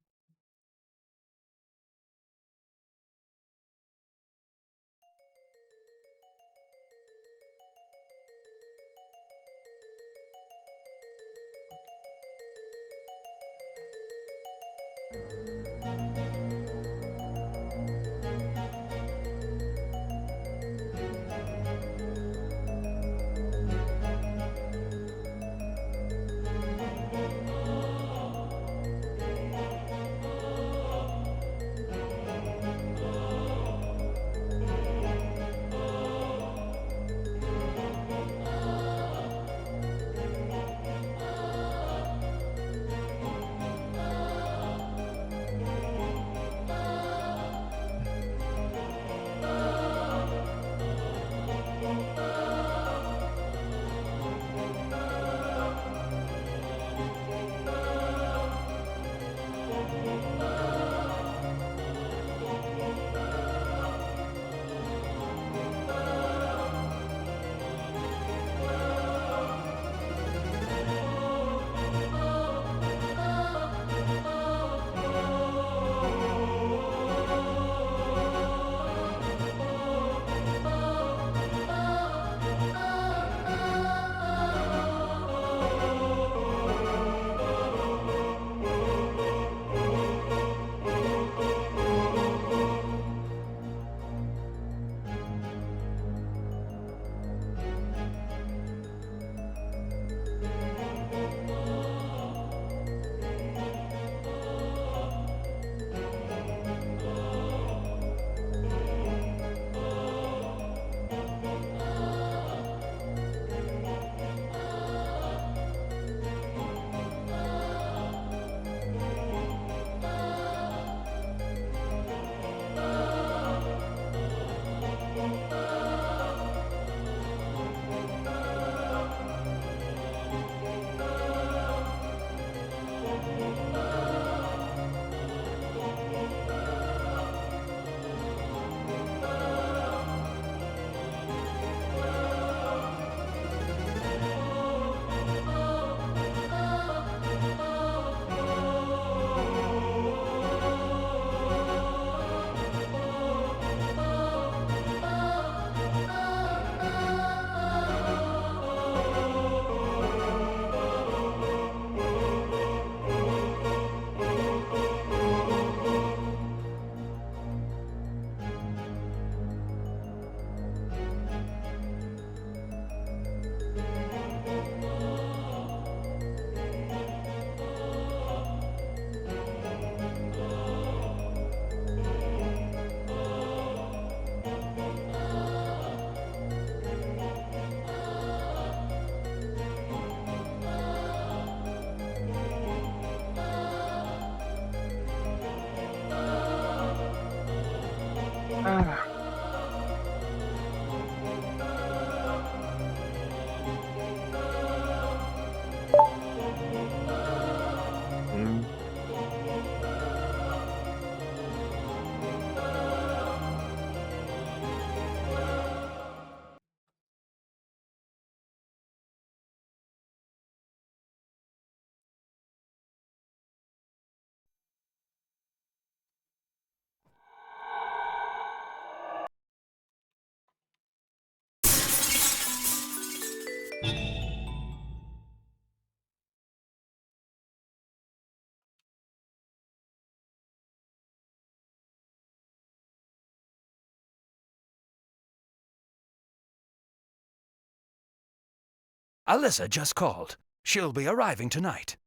Alyssa just called. She'll be arriving tonight.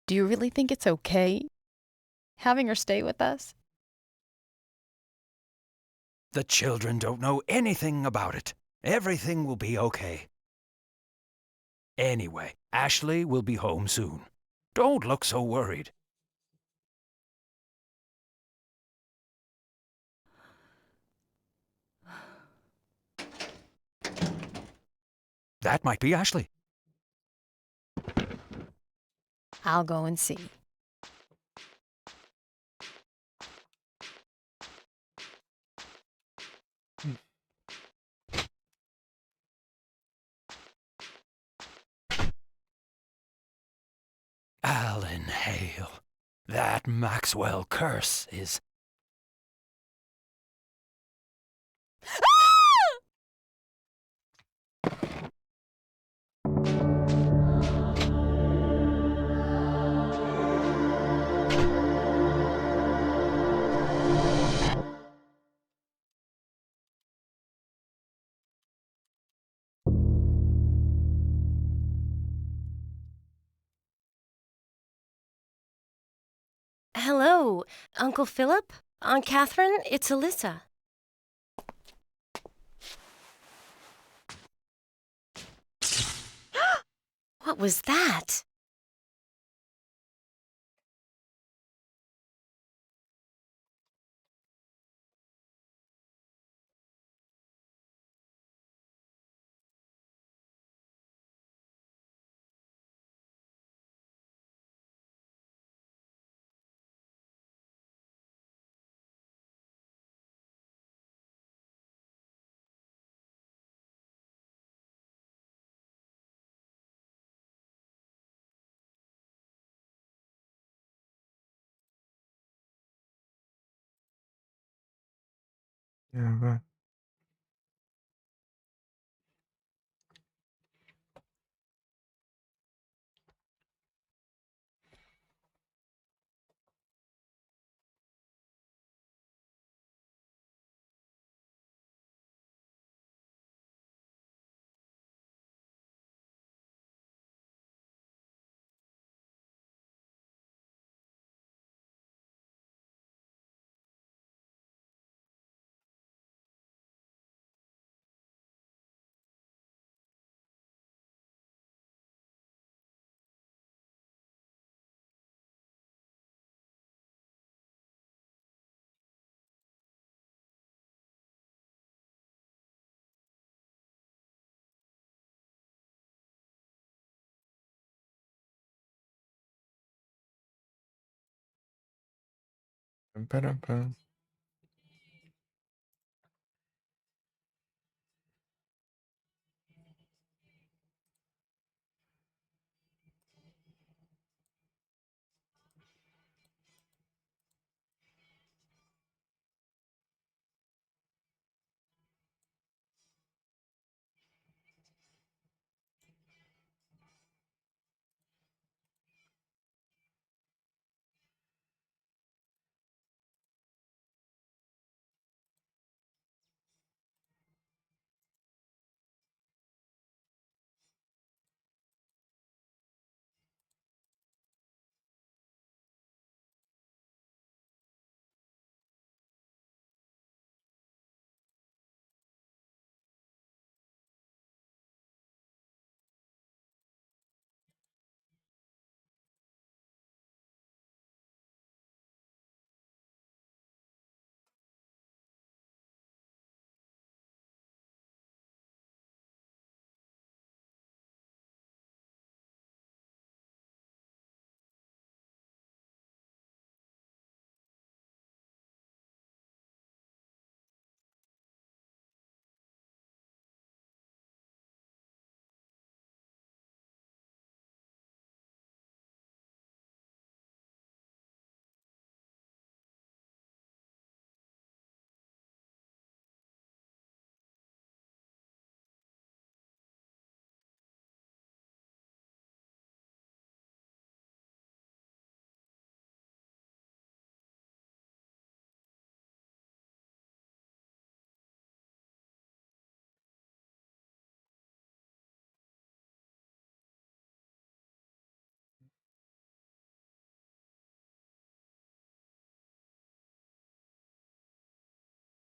Do you really think it's okay having her stay with us? The children don't know anything about it. Everything will be okay. Anyway, Ashley will be home soon. Don't look so worried. That might be Ashley. I'll go and see. Alan Hale. That Maxwell curse is... Hello, Uncle Philip? Aunt Catherine, it's Alyssa. What was that? Yeah, vai. Pam, param, pam.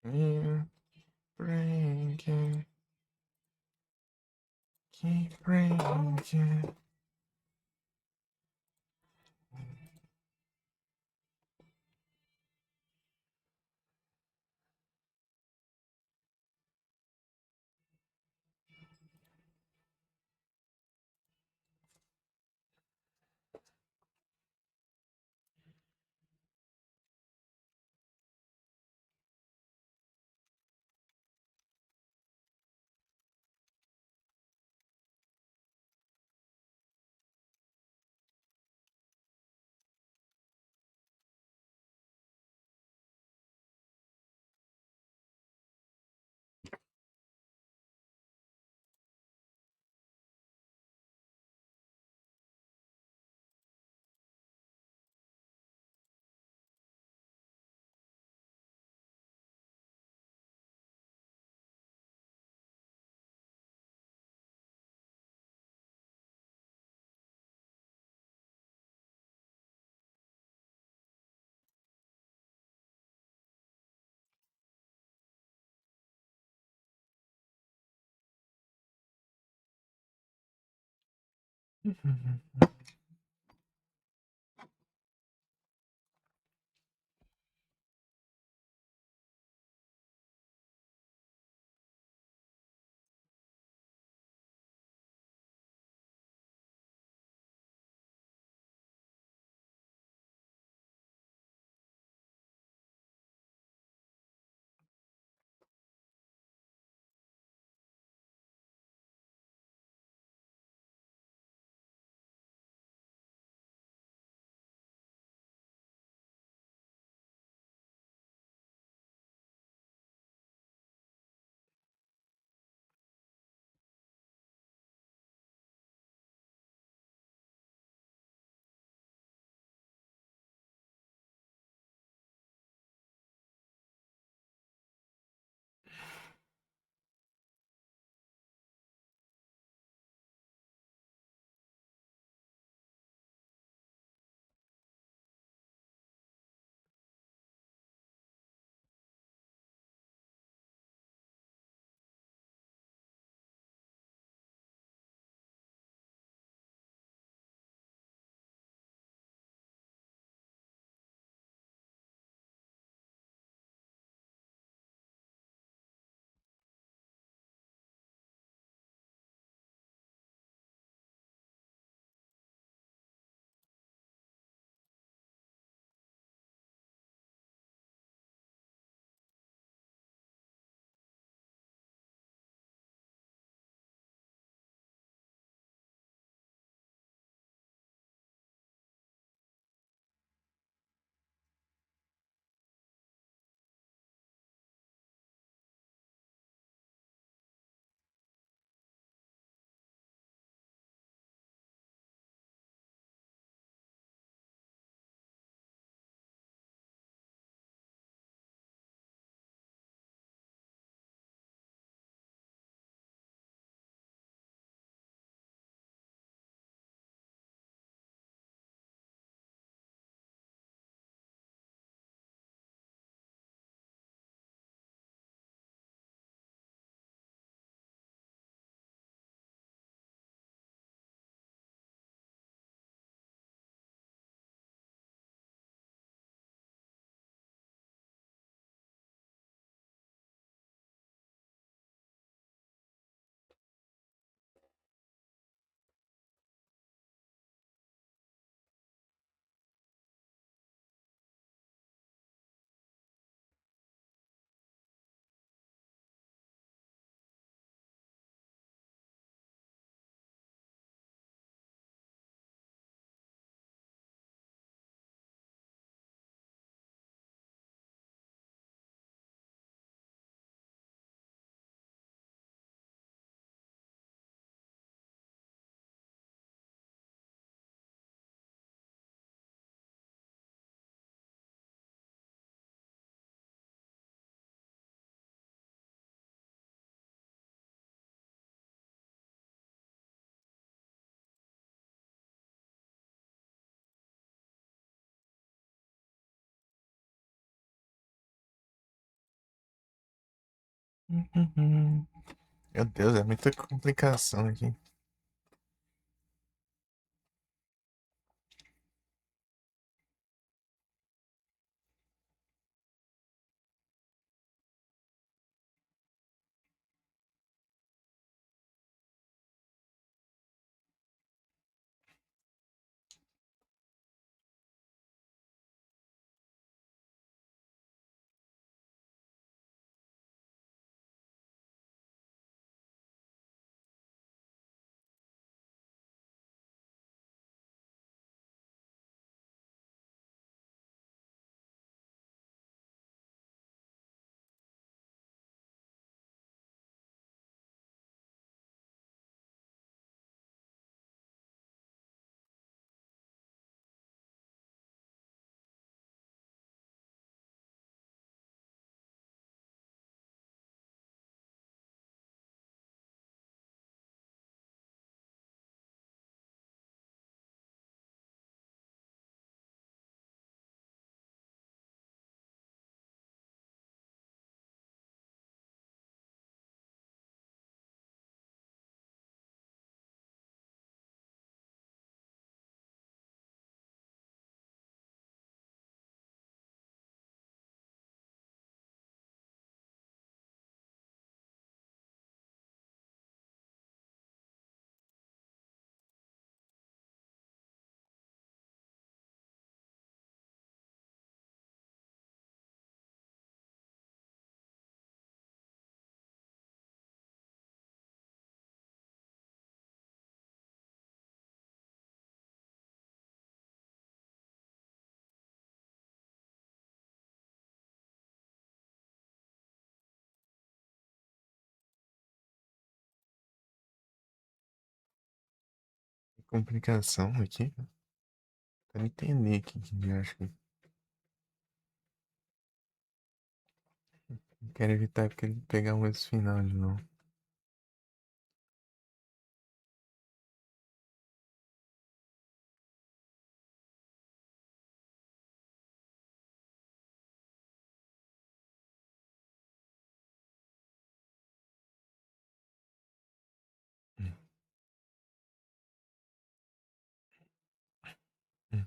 Keep breaking. Keep breaking. Uhum. Meu Deus, é muita complicação aqui. Que complicação aqui. Pra entender aqui que eu acho que. Não quero evitar porque ele pegar um esse final de novo. Hum, hum.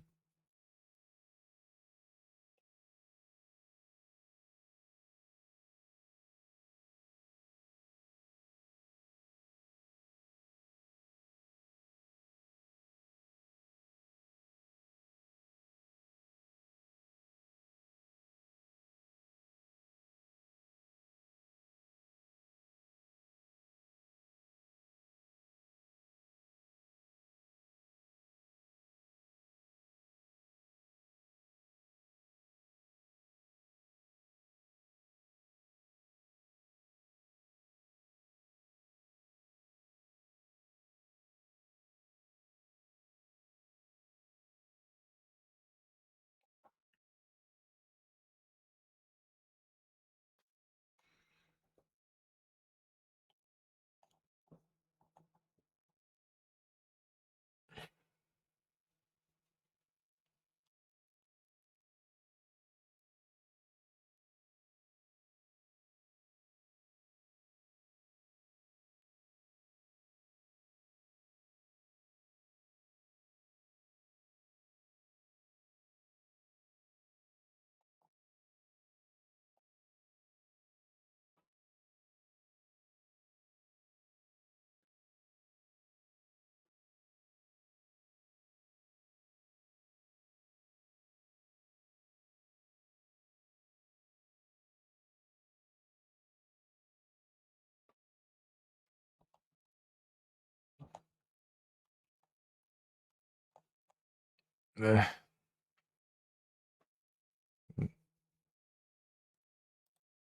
É,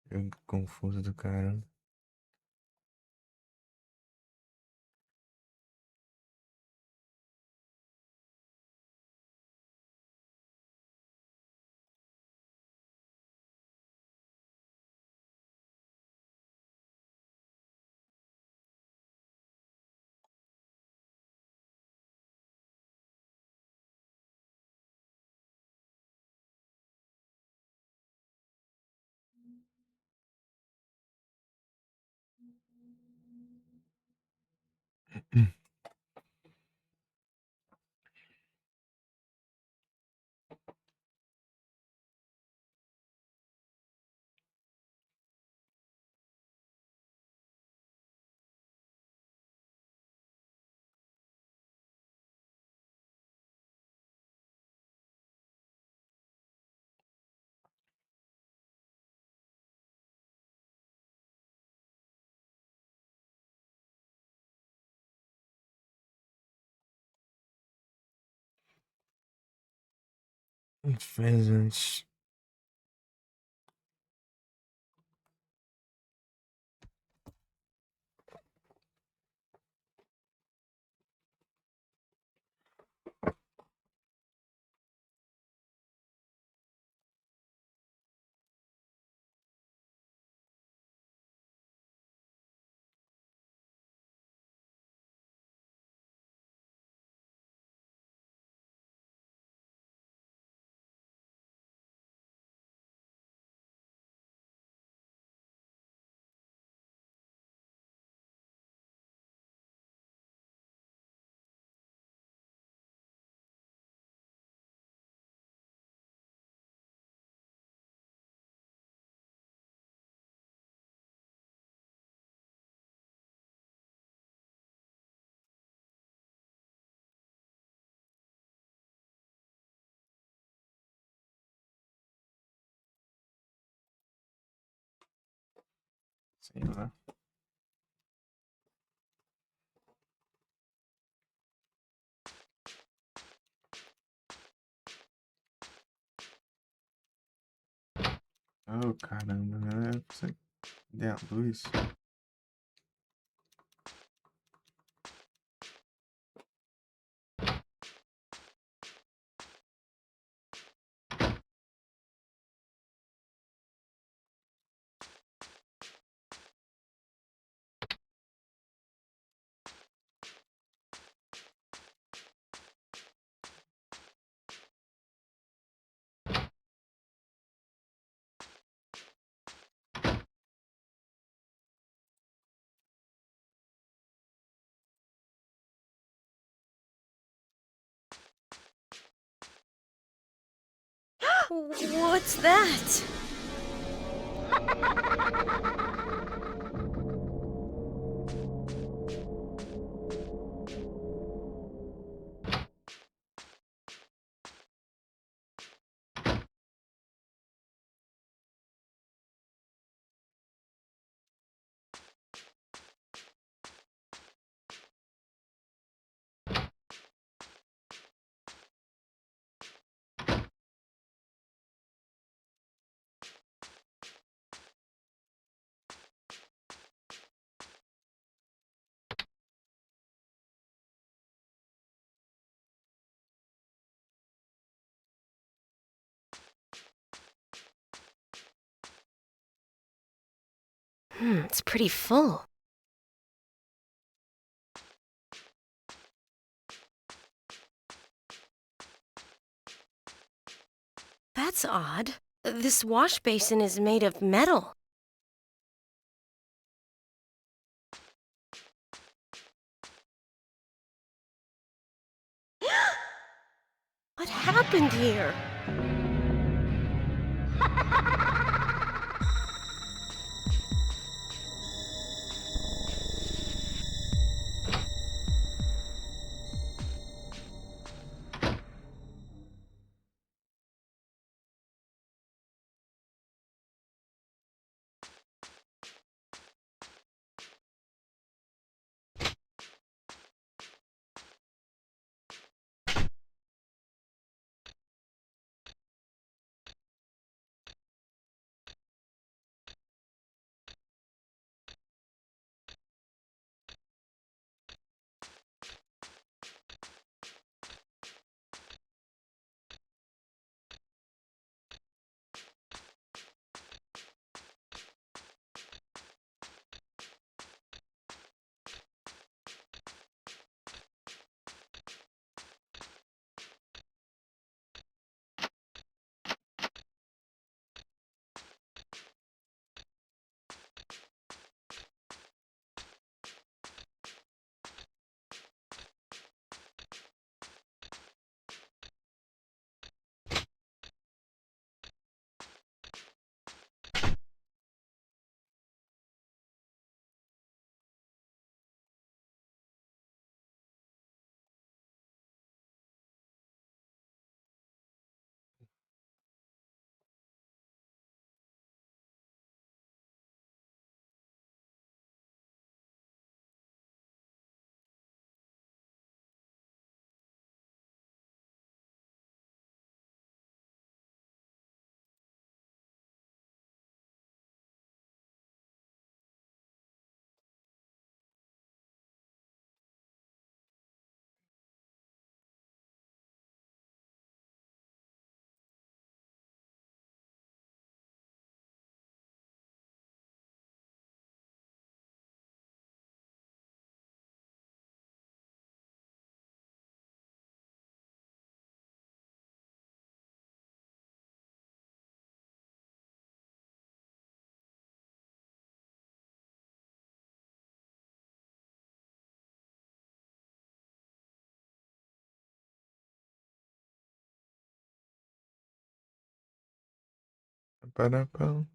eu confuso do caramba. Pheasants. Sei lá. Oh, caramba, né? Você der a luz. What's that? It's pretty full. That's odd. This wash basin is made of metal. What happened here? Parapam.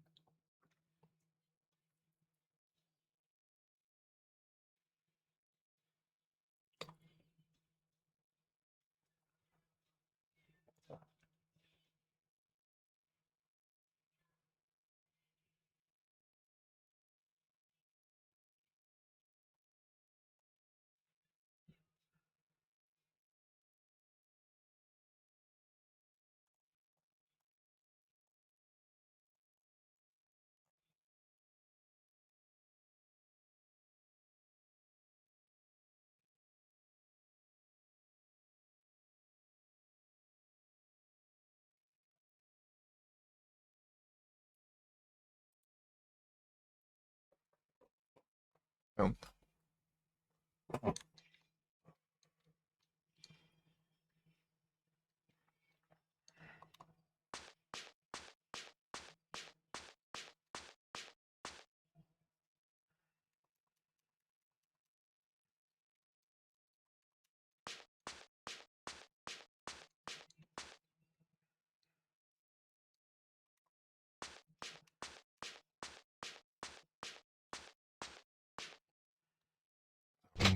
Então, tá.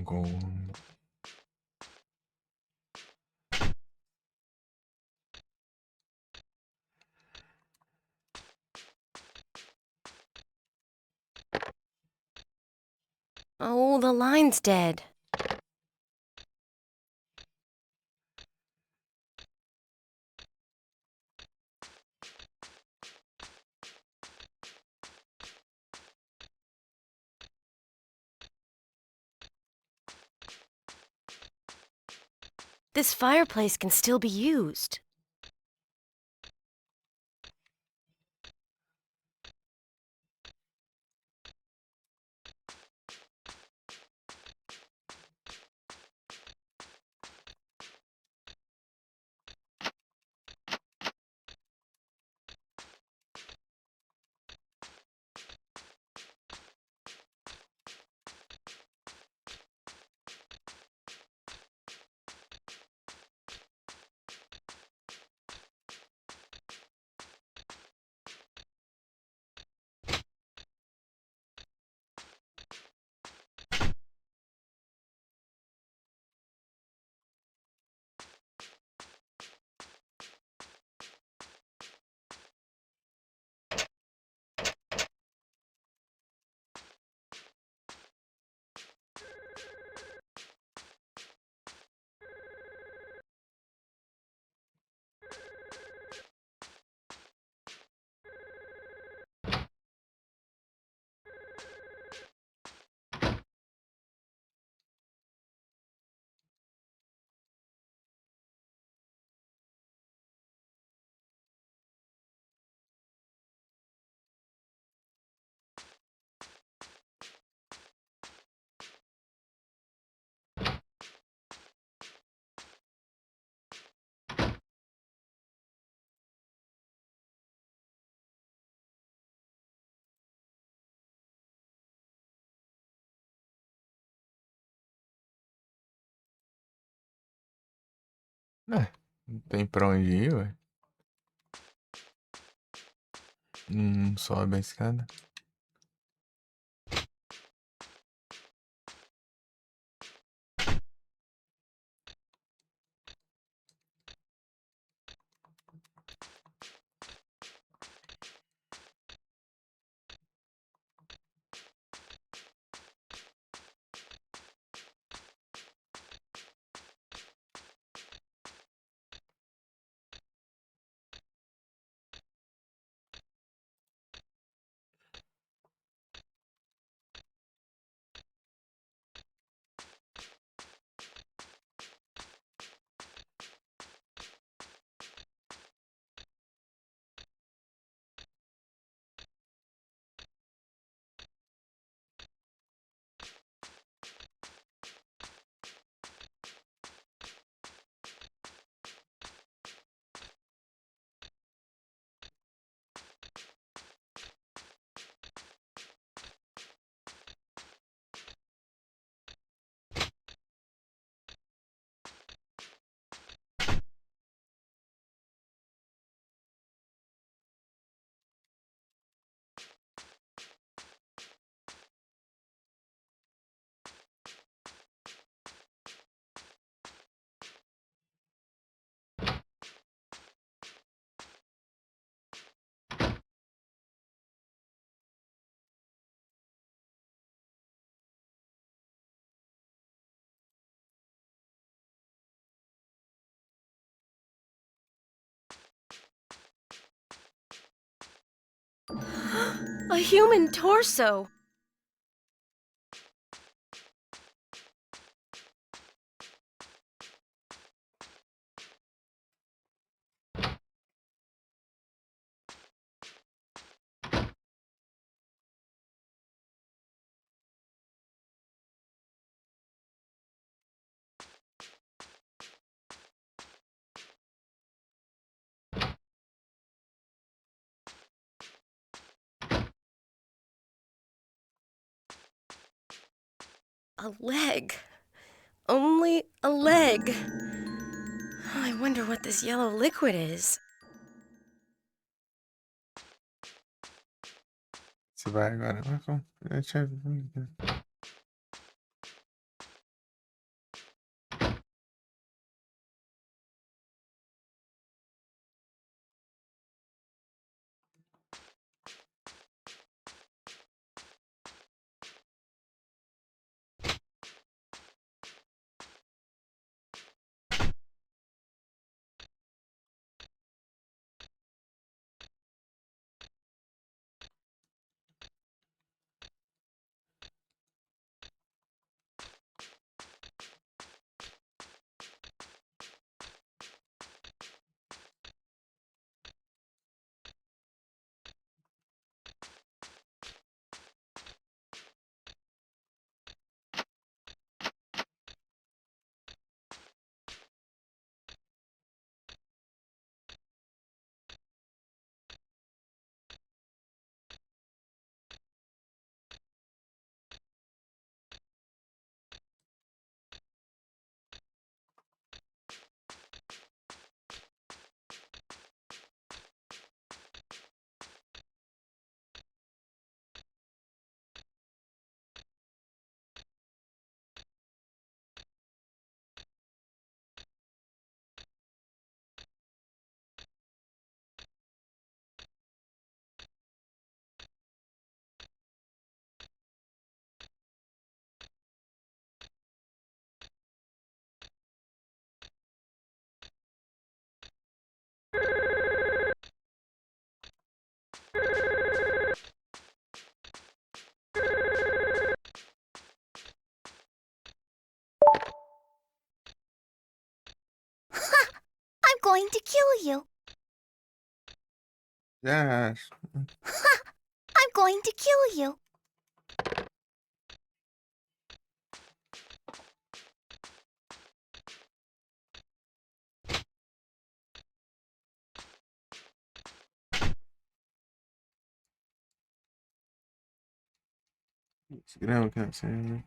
Gol. Oh, the line's dead. This fireplace can still be used. Não tem pra onde ir, ué. Sobe a escada. A human torso! A leg. Only a leg. I wonder what this yellow liquid is. Você vai agora. Vai com. Deixa eu ver. I'm going to kill you. Já acho. I'm going to kill you. Esse grama que não sei.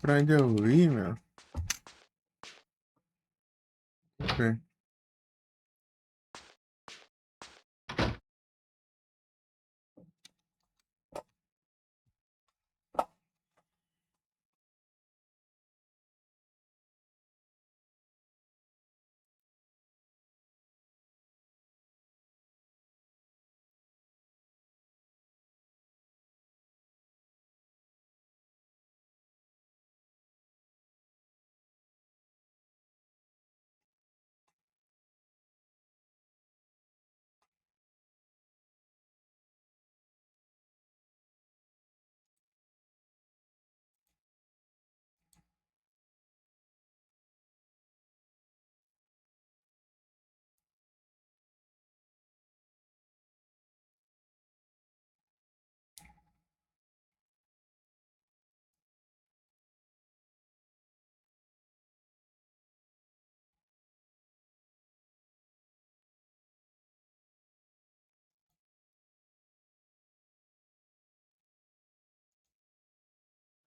Pra onde eu ir, meu? Ok.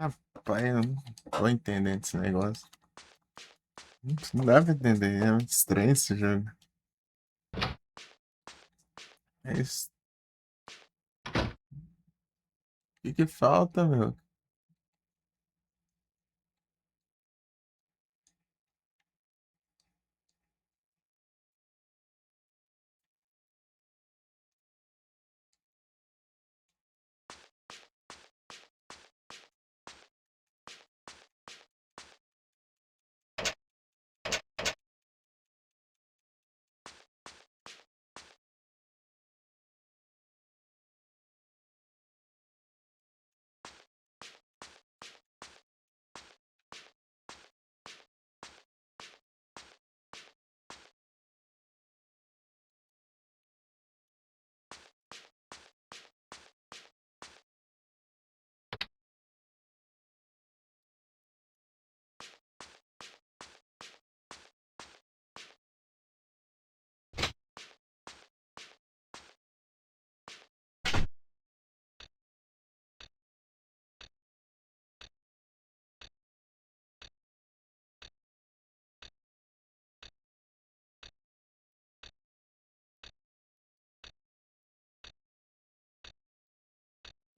Rapaz, eu não tô entendendo esse negócio. Não dá pra entender, é muito estranho esse jogo. É isso. O que que falta, meu?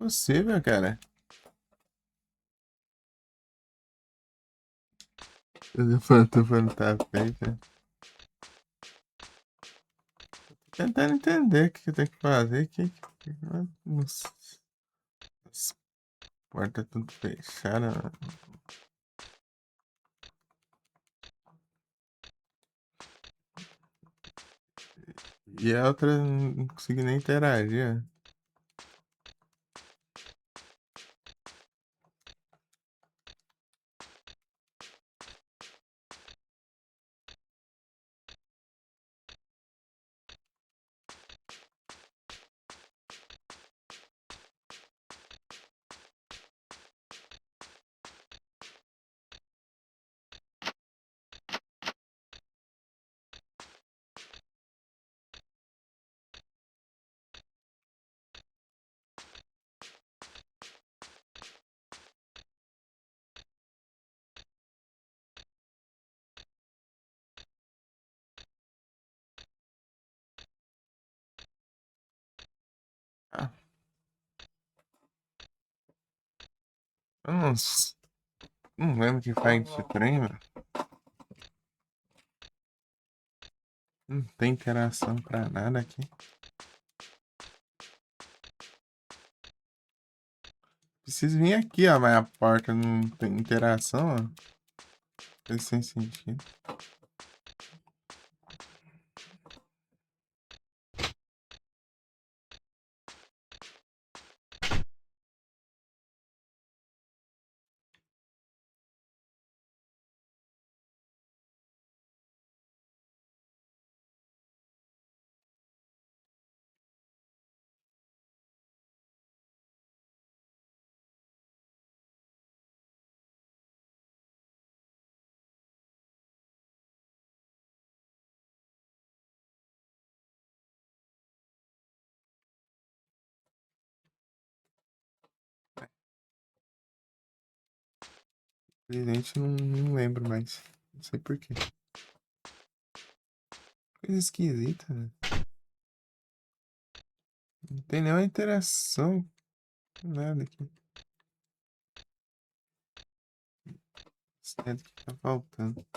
Possível, cara. Tô falando tá feito, né? Tô tentando entender o que eu tenho que fazer. Nossa, as portas tudo fechadas. E a outra não consegui nem interagir. Ah, eu não lembro que faz esse trem, mano. Não tem interação pra nada aqui. Preciso vir aqui, ó, mas a porta não tem interação, ó. Faz sem sentido. Evidente, não lembro mais. Não sei por quê. Coisa esquisita, né? Não tem nenhuma interação. Nada aqui. Nada que tá faltando.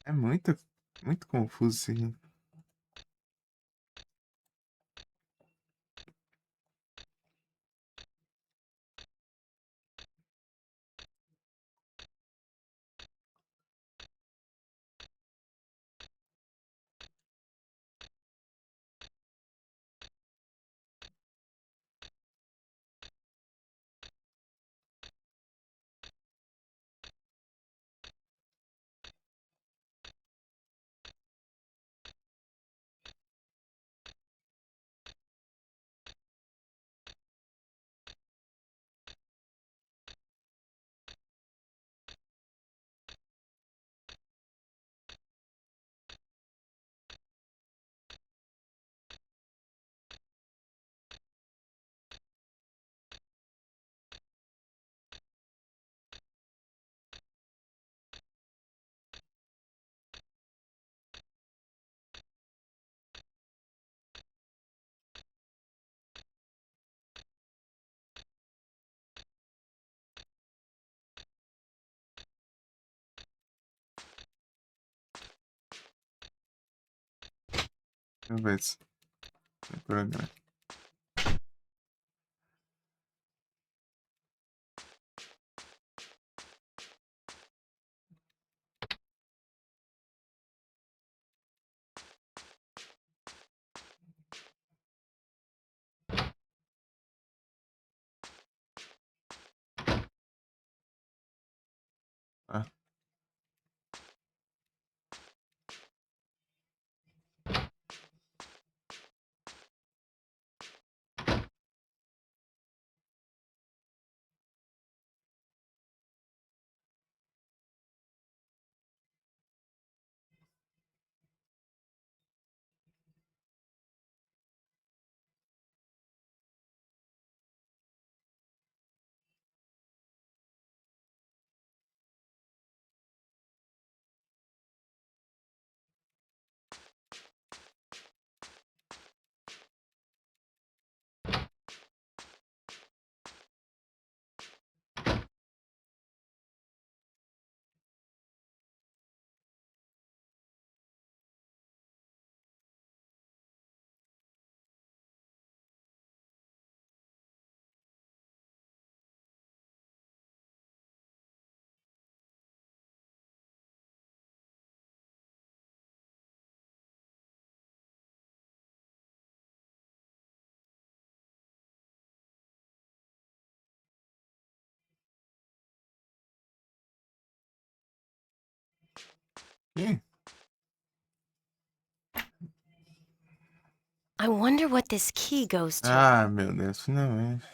É muito confuso isso aqui. Deixa eu ver se tem programa. Ah, ih, I wonder what this key goes to. ah, meu Deus, finalmente.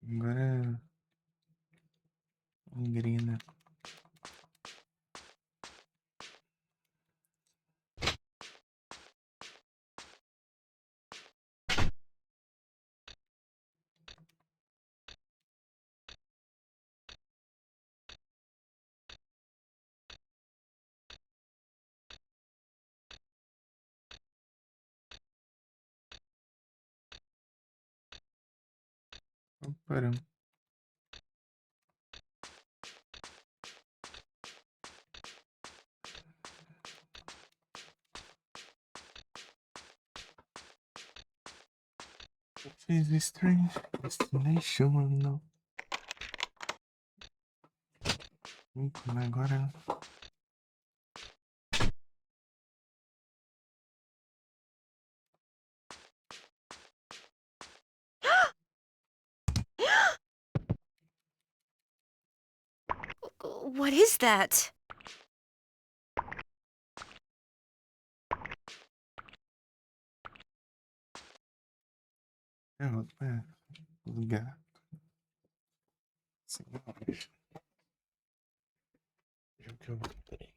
Agora engrena. Paramos. She's a strange destination, não. Agora. What is that? É outro, é. Lugar. Senhores. Deixa eu ver. Peraí.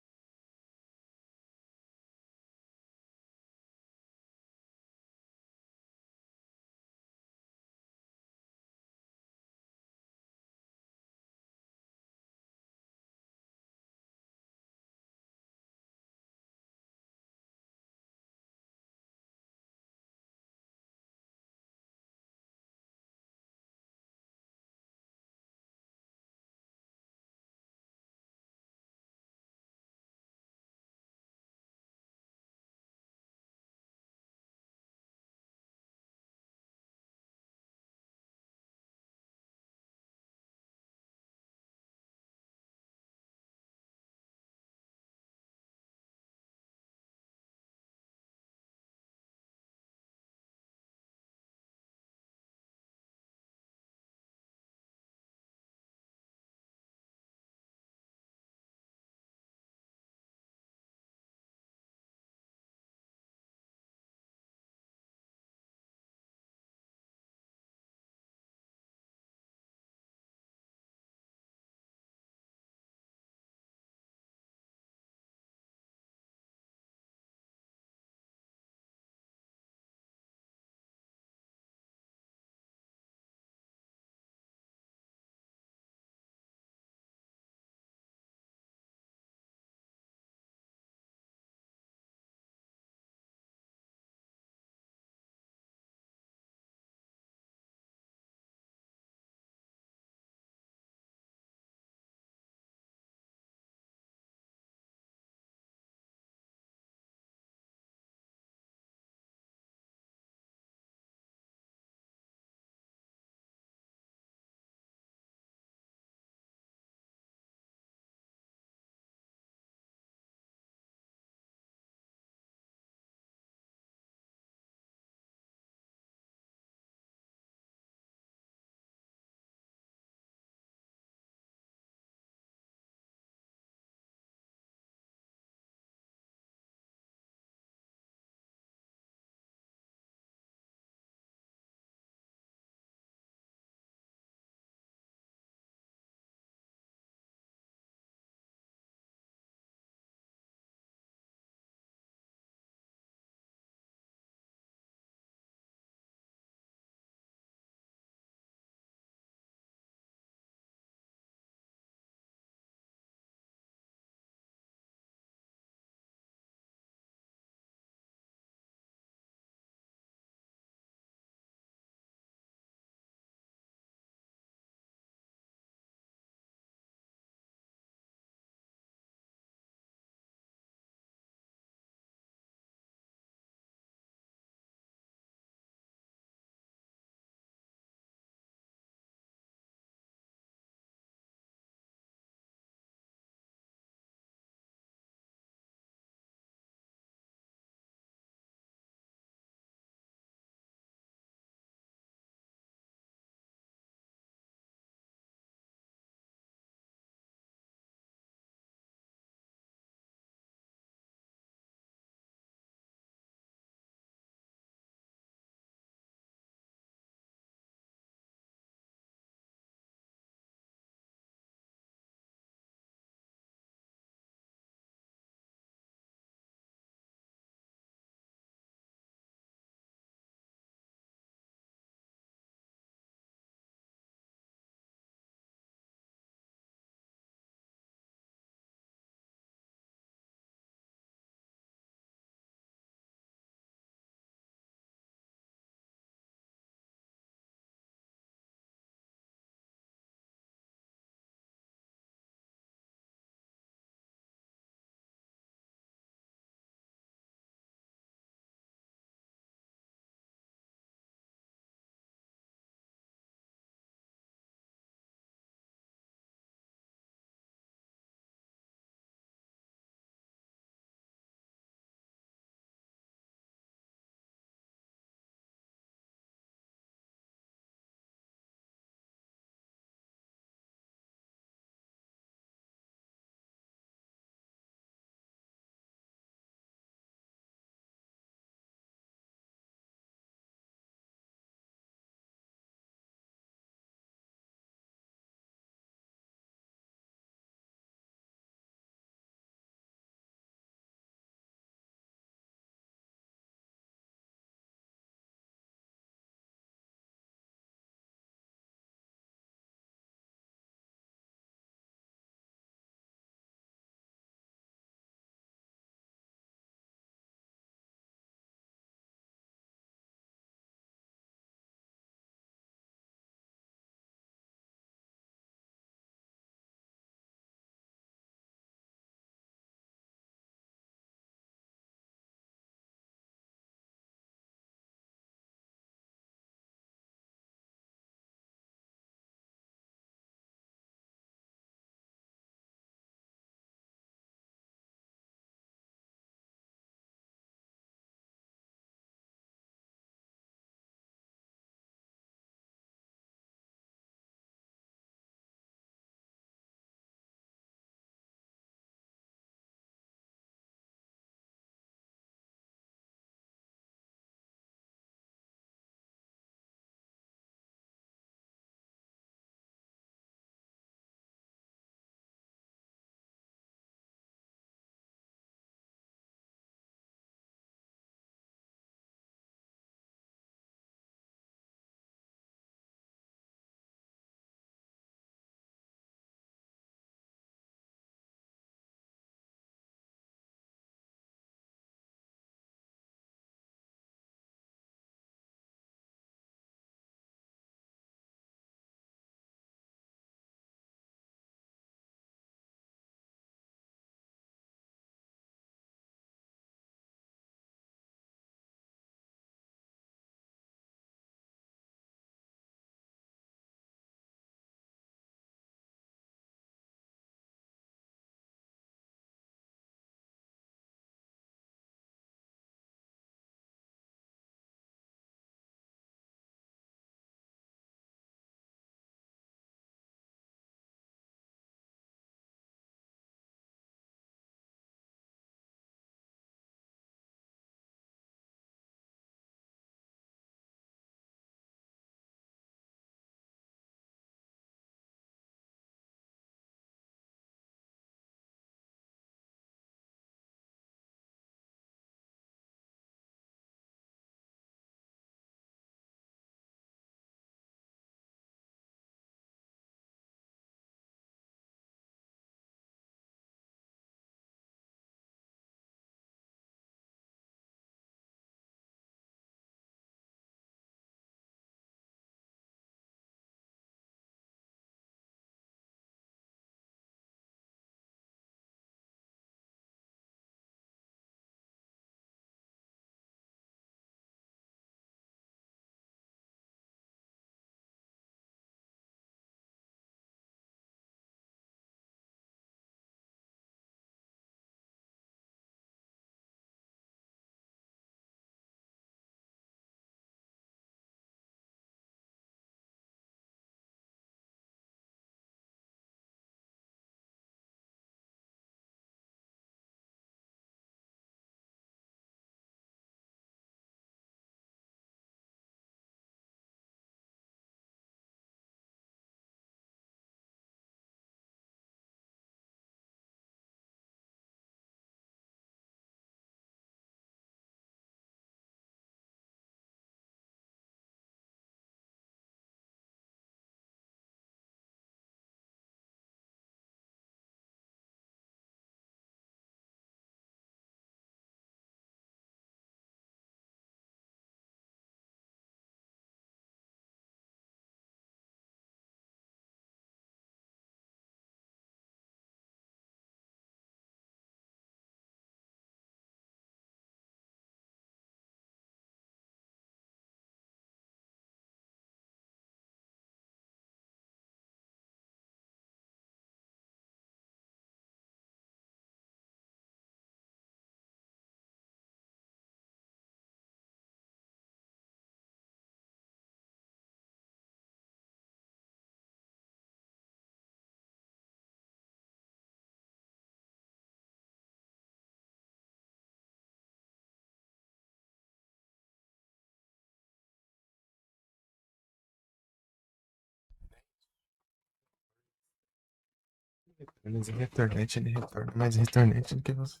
Mas retornante, ele retorna mais retornante do que você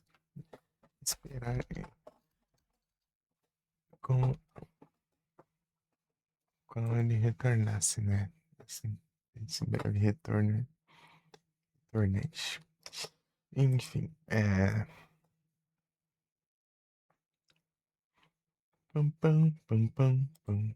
esperar. Com quando ele retornasse, né? Assim, esse breve retorno. Retornante. Enfim, Pam, pam, pam, pam, pam.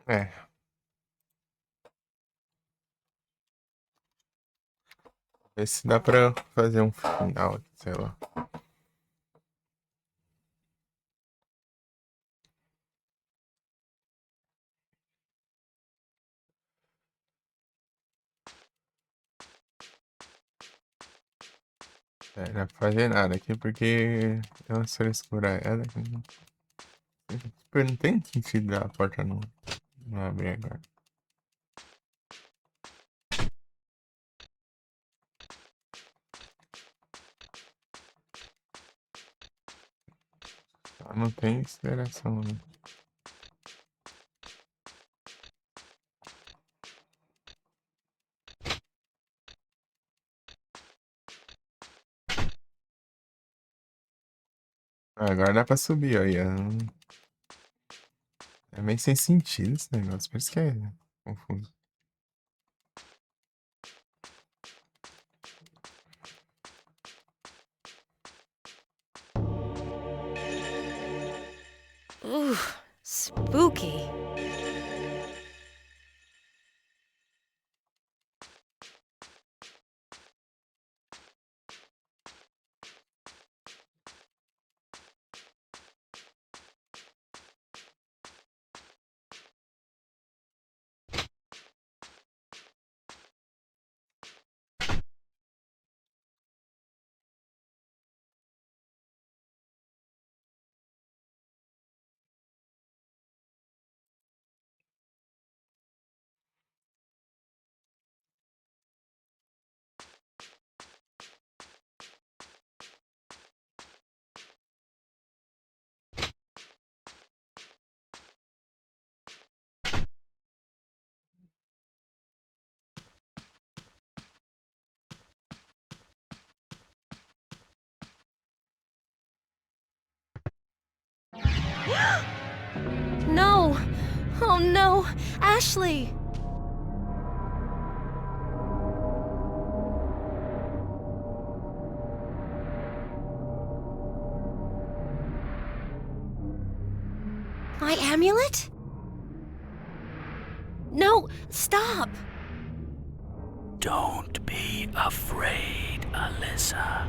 É, ver se dá pra fazer um final, sei lá. É, não dá pra fazer nada aqui porque é uma frescura ela. Tipo, não tem sentido a porta não abrir agora. Só não tem aceleração, né? Agora dá pra subir, ó. É meio sem sentido esse negócio, por isso que é confuso. Ooh, spooky. No! Oh no! Ashley! My amulet? No! Stop! Don't be afraid, Alyssa.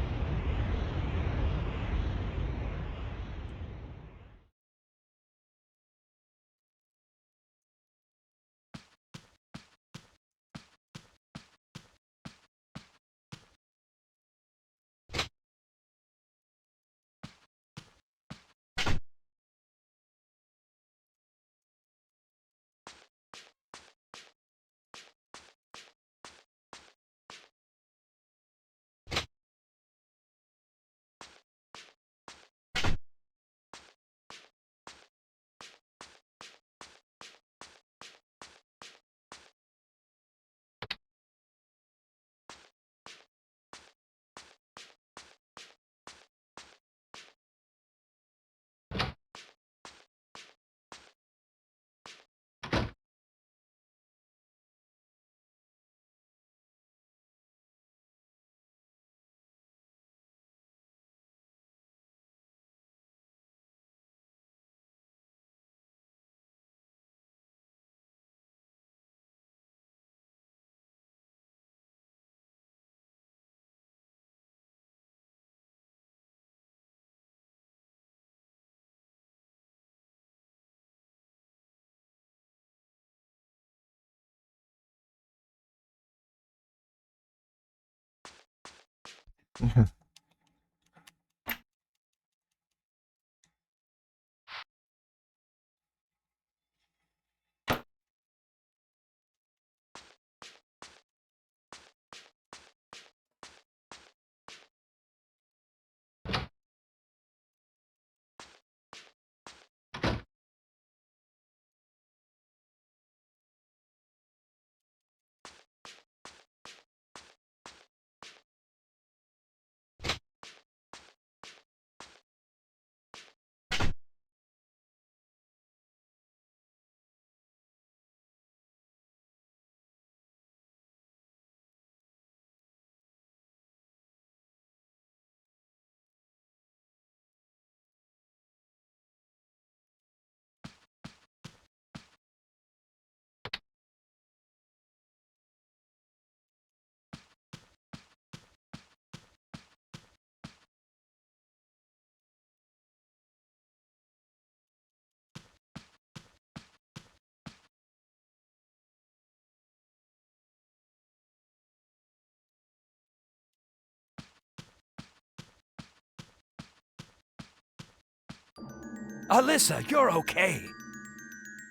Alyssa, you're okay.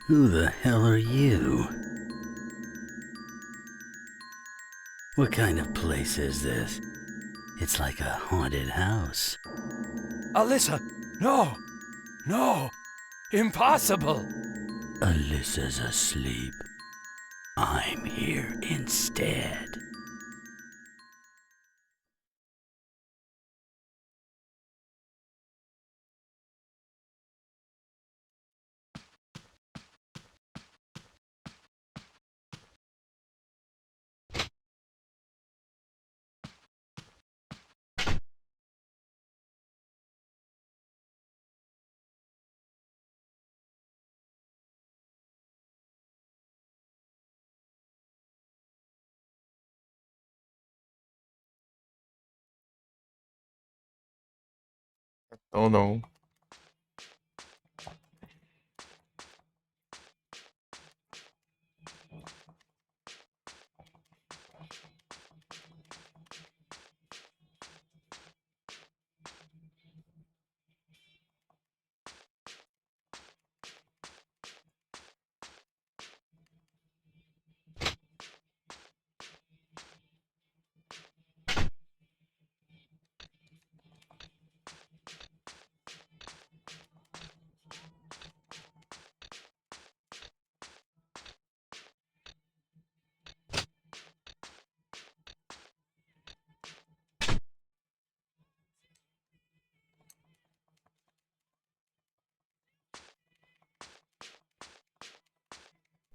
Who the hell are you? What kind of place is this? It's like a haunted house. Alyssa, no! No! Impossible! Alyssa's asleep. I'm here instead. Oh não.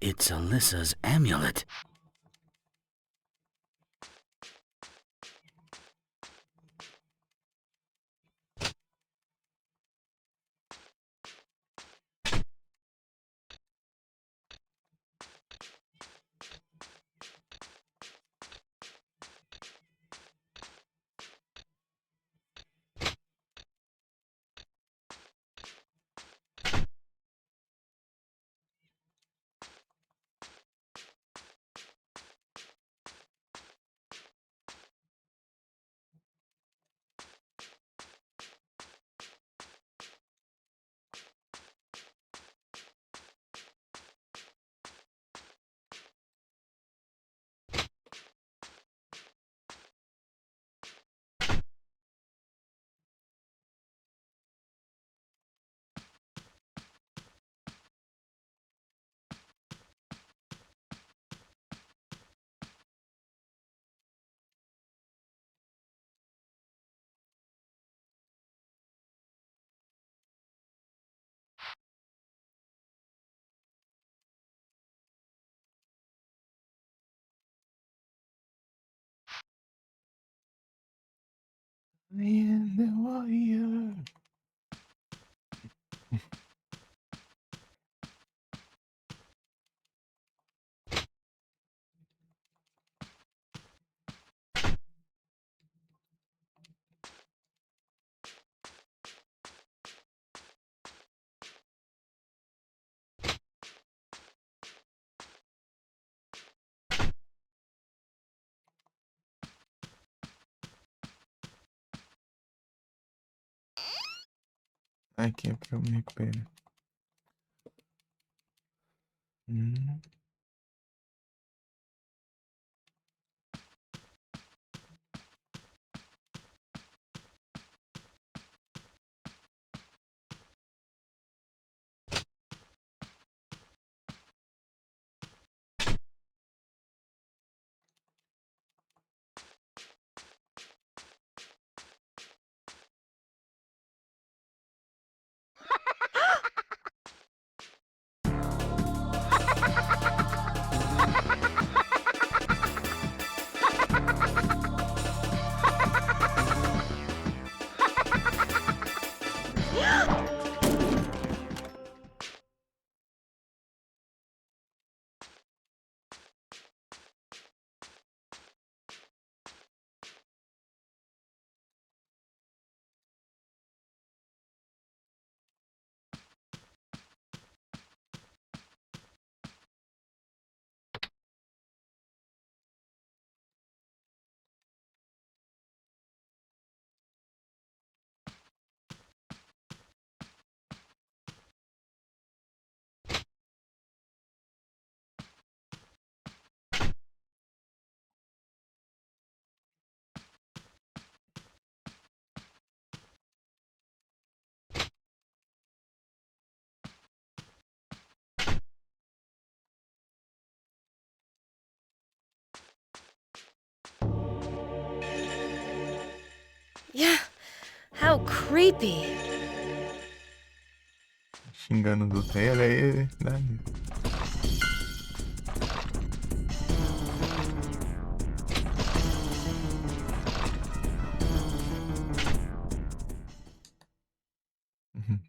It's Alyssa's amulet. I am the warrior. Aqui é pra eu me recuperar. Hum. Yeah, how creepy. Xingando do Taylor aí, né? Uhum.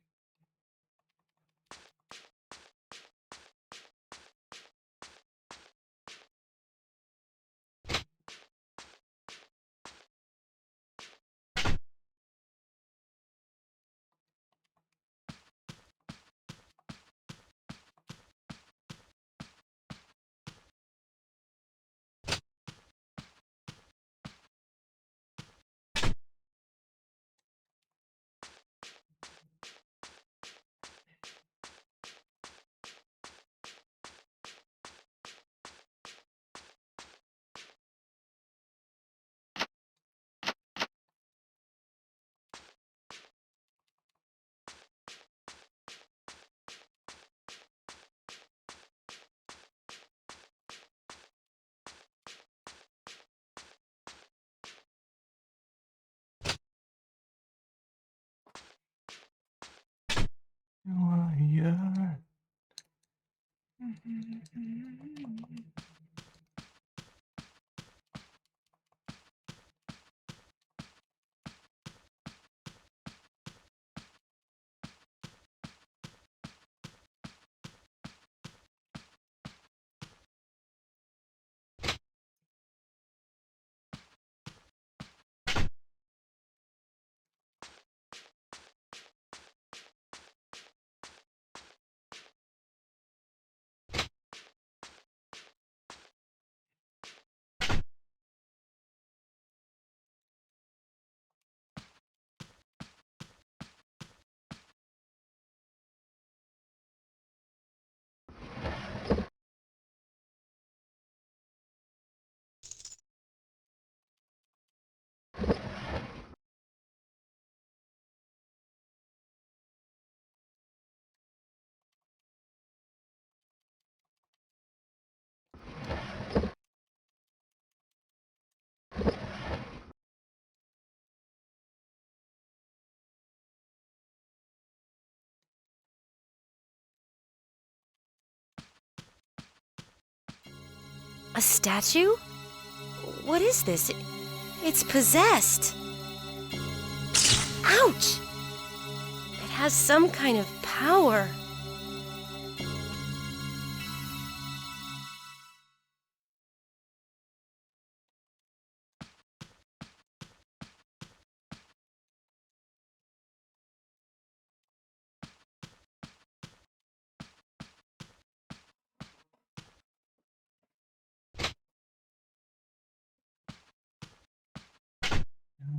Warrior. A statue? What is this? It's possessed. Ouch! It has some kind of power.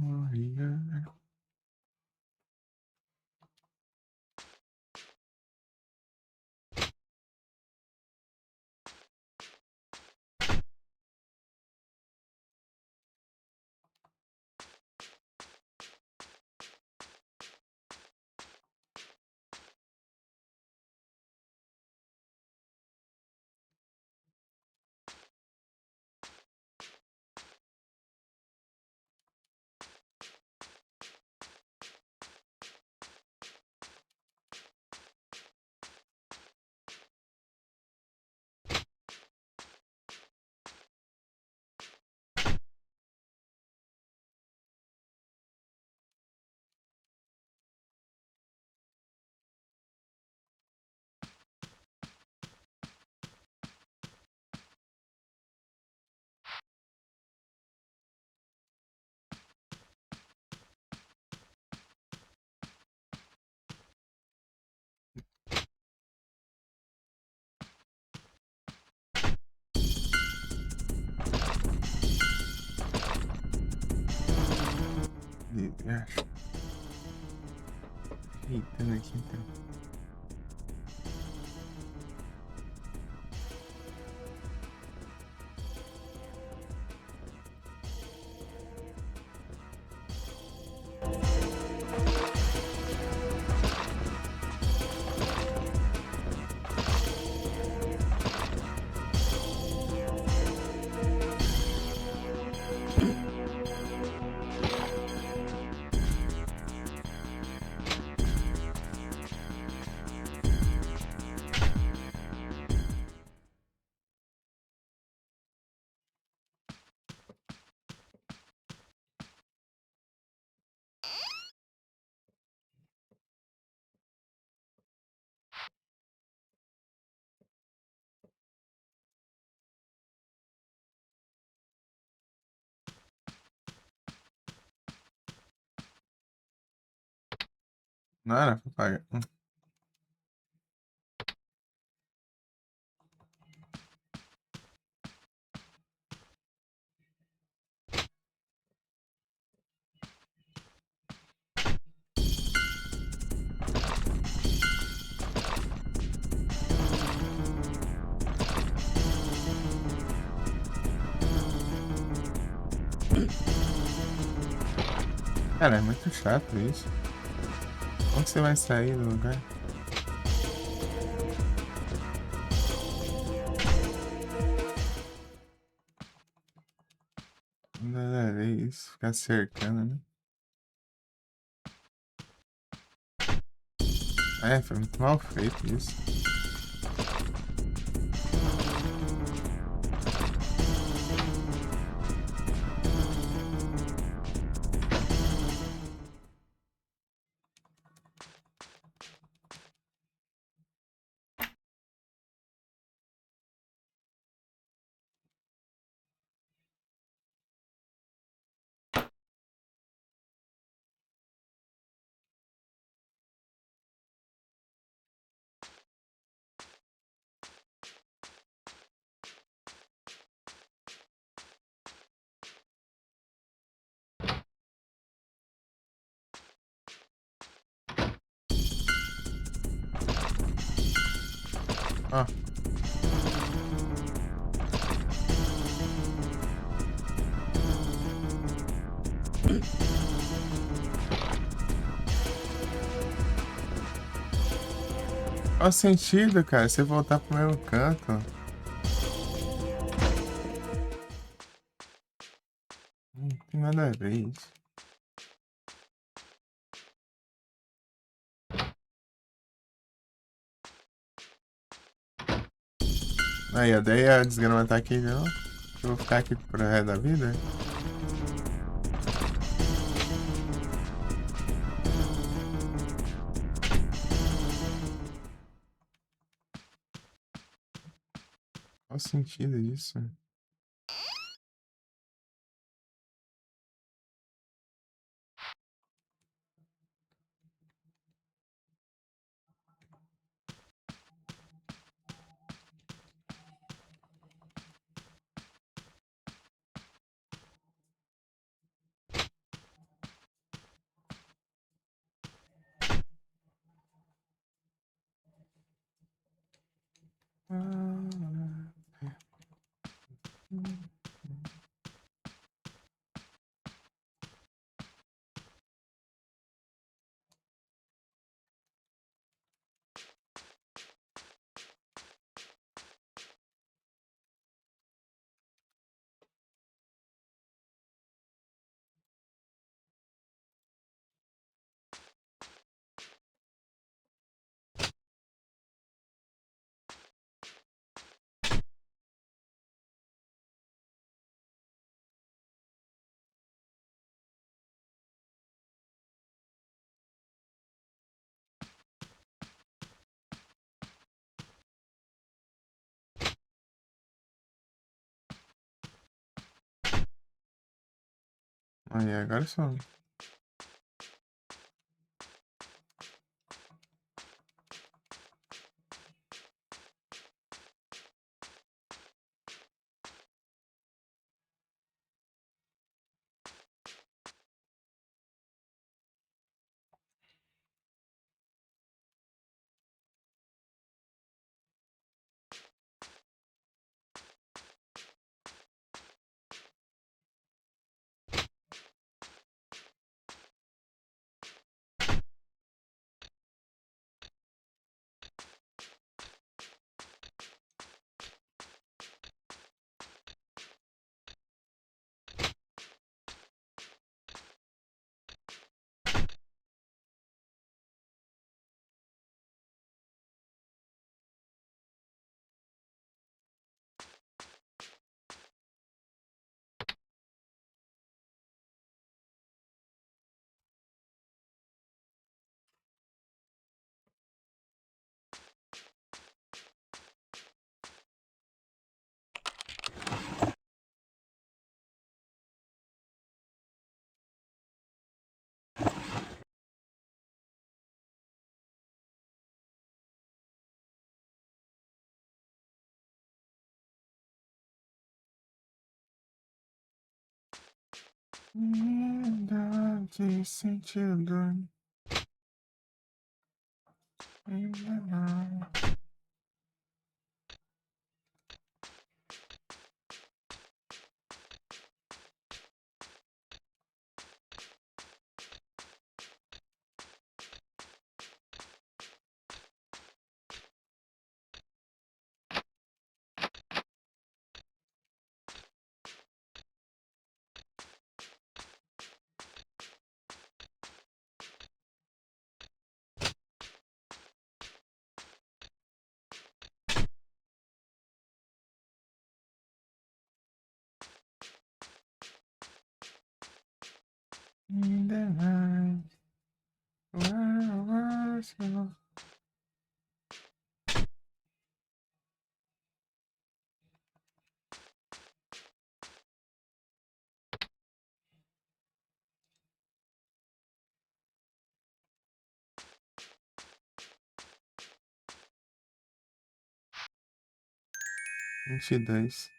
Warrior. Desgraça. Eita, aqui então. Não era pra pagar. Cara, é muito chato isso. Como que você vai sair do lugar? Nada a ver isso, ficar cercando, né? É, foi muito mal feito isso. Ó, qual o sentido, cara? Você voltar pro mesmo canto. Não tem nada a ver isso. Aí, ó, daí a desgrama tá aqui de novo. Eu vou ficar aqui pro resto da vida. Qual o sentido disso? Aí, agora só. Verdade, sentido. Ainda não. Ainda mais. Uau, dois.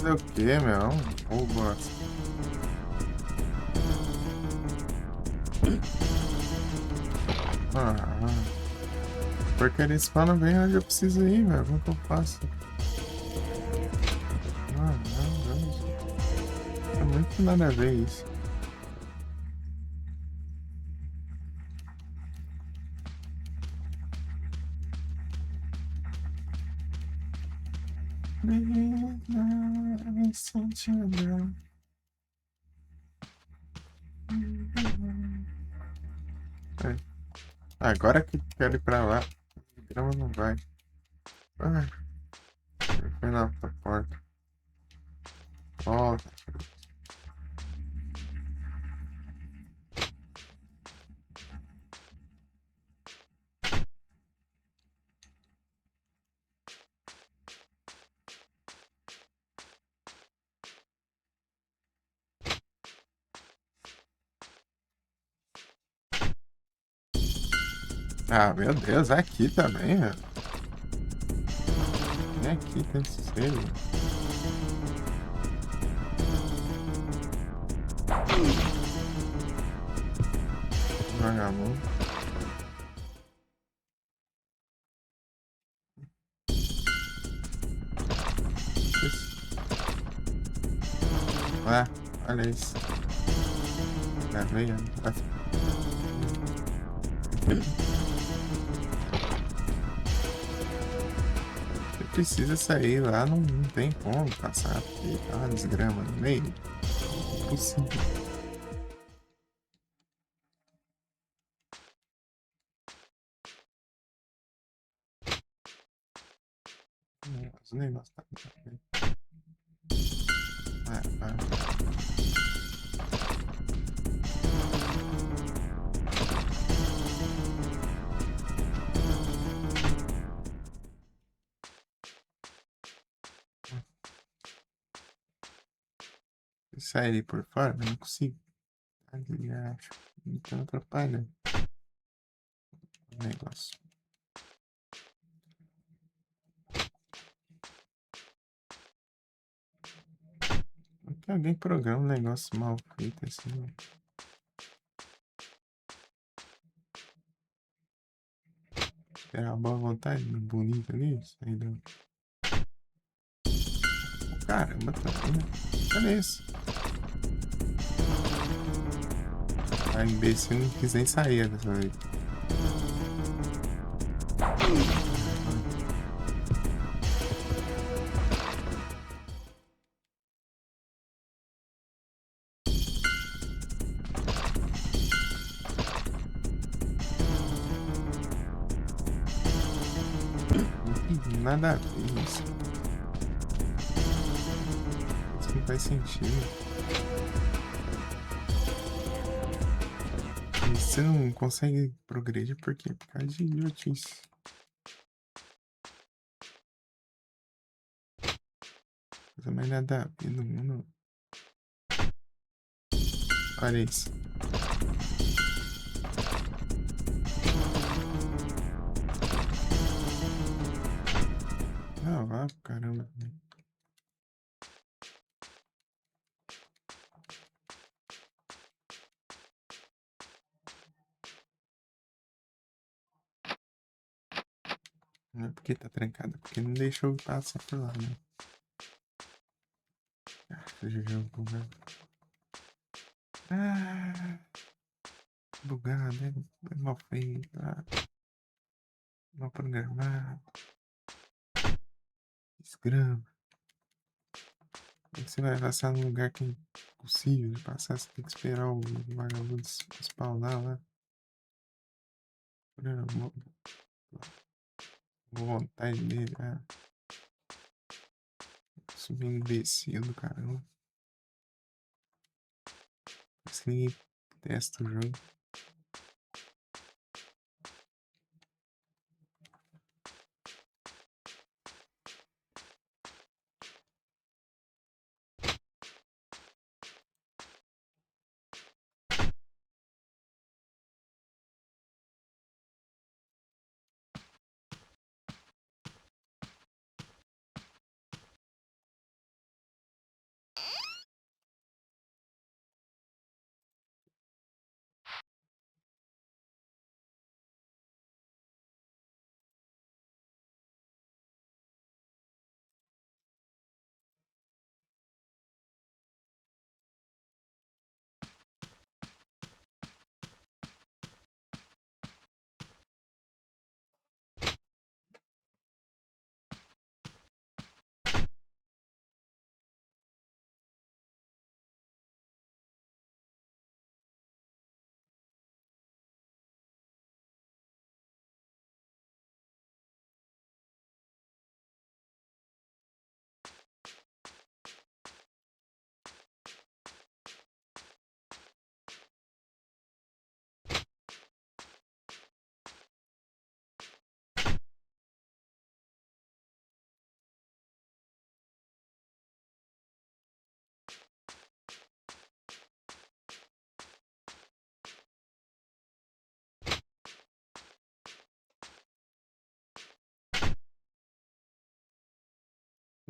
Fazer o quê, meu? Ô, bosta. Ah, porque ele spawna bem onde eu preciso ir, velho. Como que eu faço? Ah, meu Deus. É muito nada a ver isso. É. Agora que quero ir pra lá, o grama não vai. Ah, foi na outra porta. Volta. Ah, meu Deus, aqui também, velho. É aqui, tem cedo. Vagabundo. Isso. Ah, olha isso. Tá vendo? Você precisa sair lá, não tem como passar, porque tá uma desgrama no meio. Impossível. Os negócios tá. Vai. Se sair por fora, eu não consigo. Ali, acho. Então atrapalha o negócio. Porque alguém programa um negócio mal feito assim. Né? Esperar a boa vontade, bonito ali. Sair do. Caramba, tá vendo? Olha isso. A imbecil não quis nem sair dessa vez. Nada a ver isso. Isso não faz sentido. E você não consegue progredir por quê? Por causa de idiotice. Coisa mais nada a ver no mundo. Olha isso. Não, vá pro caramba. Não é porque tá trancado, porque não deixou eu passar por lá, né? Ah, esse jogo bugado. Ah, bugado, é mal feito, mal programado. Desgrama. Aí você vai passar num lugar que é impossível de passar, você tem que esperar o vagabundo spawnar lá. Por vontade dele, subir imbecil do caramba. Parece que ninguém testa o jogo.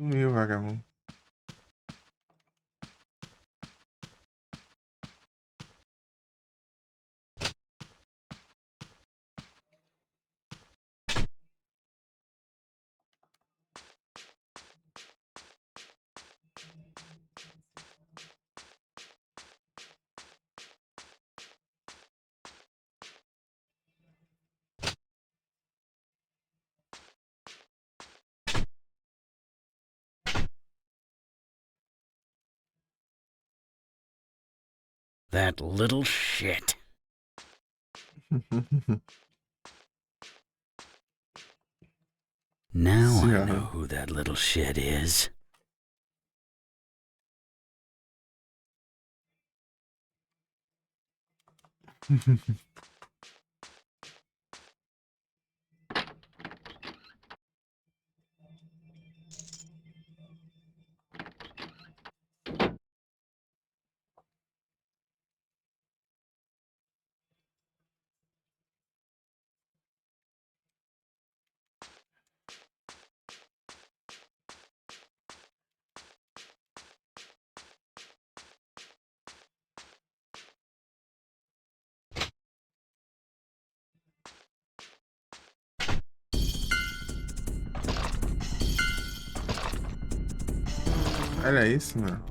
Sumiu, vagabundo. That little shit. Now I Yeah. know who that little shit is. Olha isso, mano.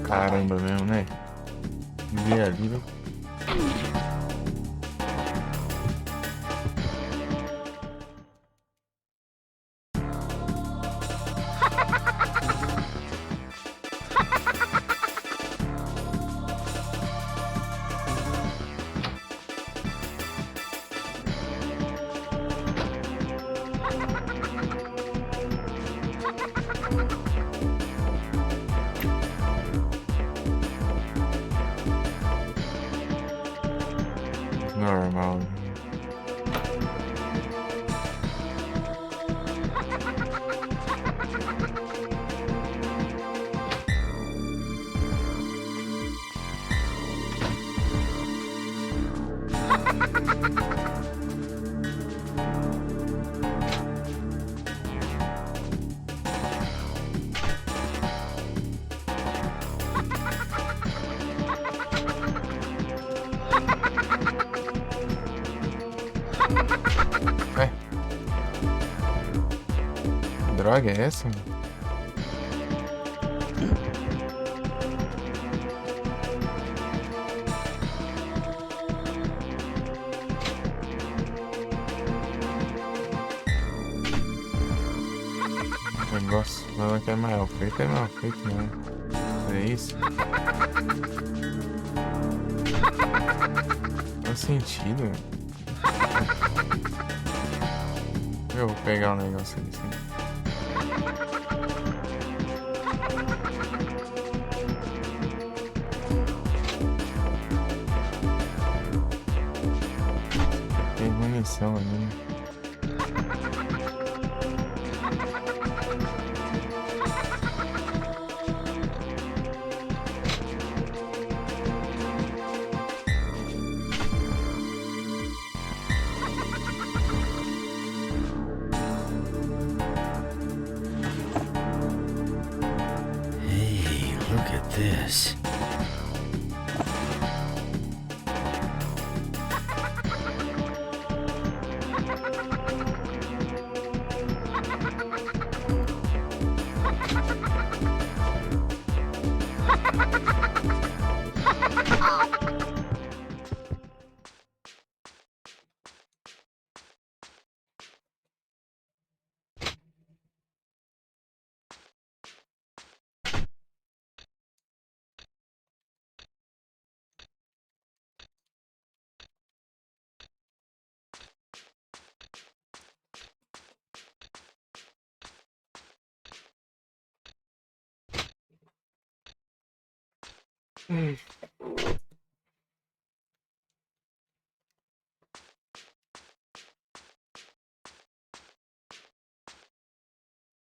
Caramba mesmo, né? Ver ali, né? droga é essa, mano? Negócio, não que é mal feito, né? É isso? Faz sentido. Eu vou pegar um negócio ali, sim. Tem munição ali, né? Hey, look at this.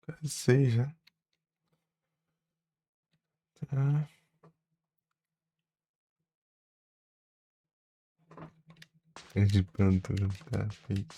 Cansei já. Tá. De plantura, tá feito.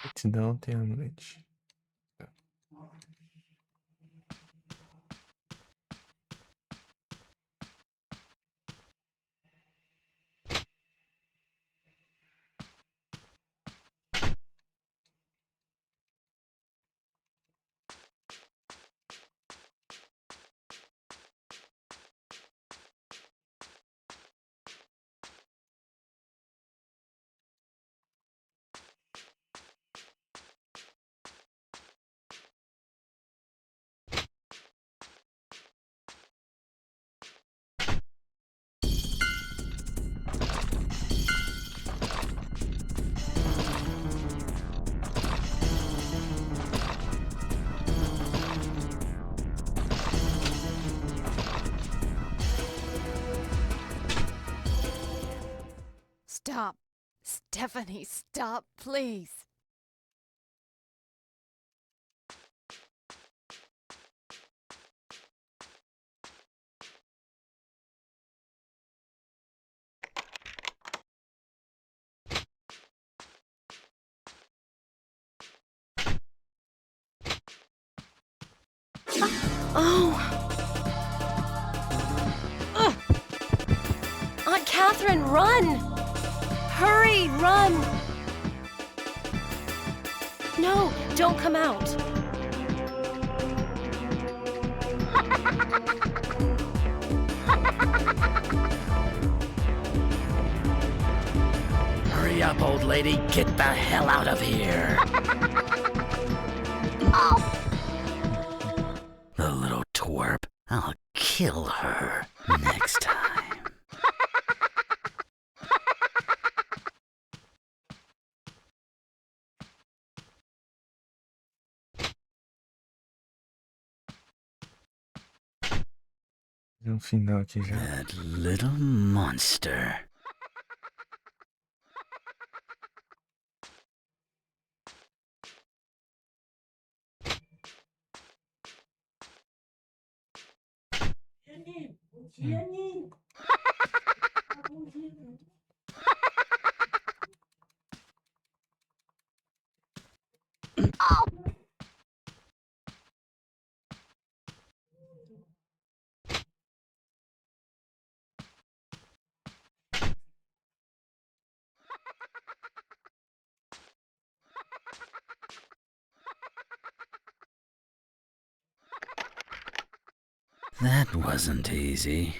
Gratidão tem a noite. Stop. Stephanie, stop, please. Oh! Aunt Catherine, run! Hurry, run! No, don't come out. Hurry up, old lady. Get the hell out of here. Oh, I'll kill her next time. No final aqui já. That little monster. That wasn't easy.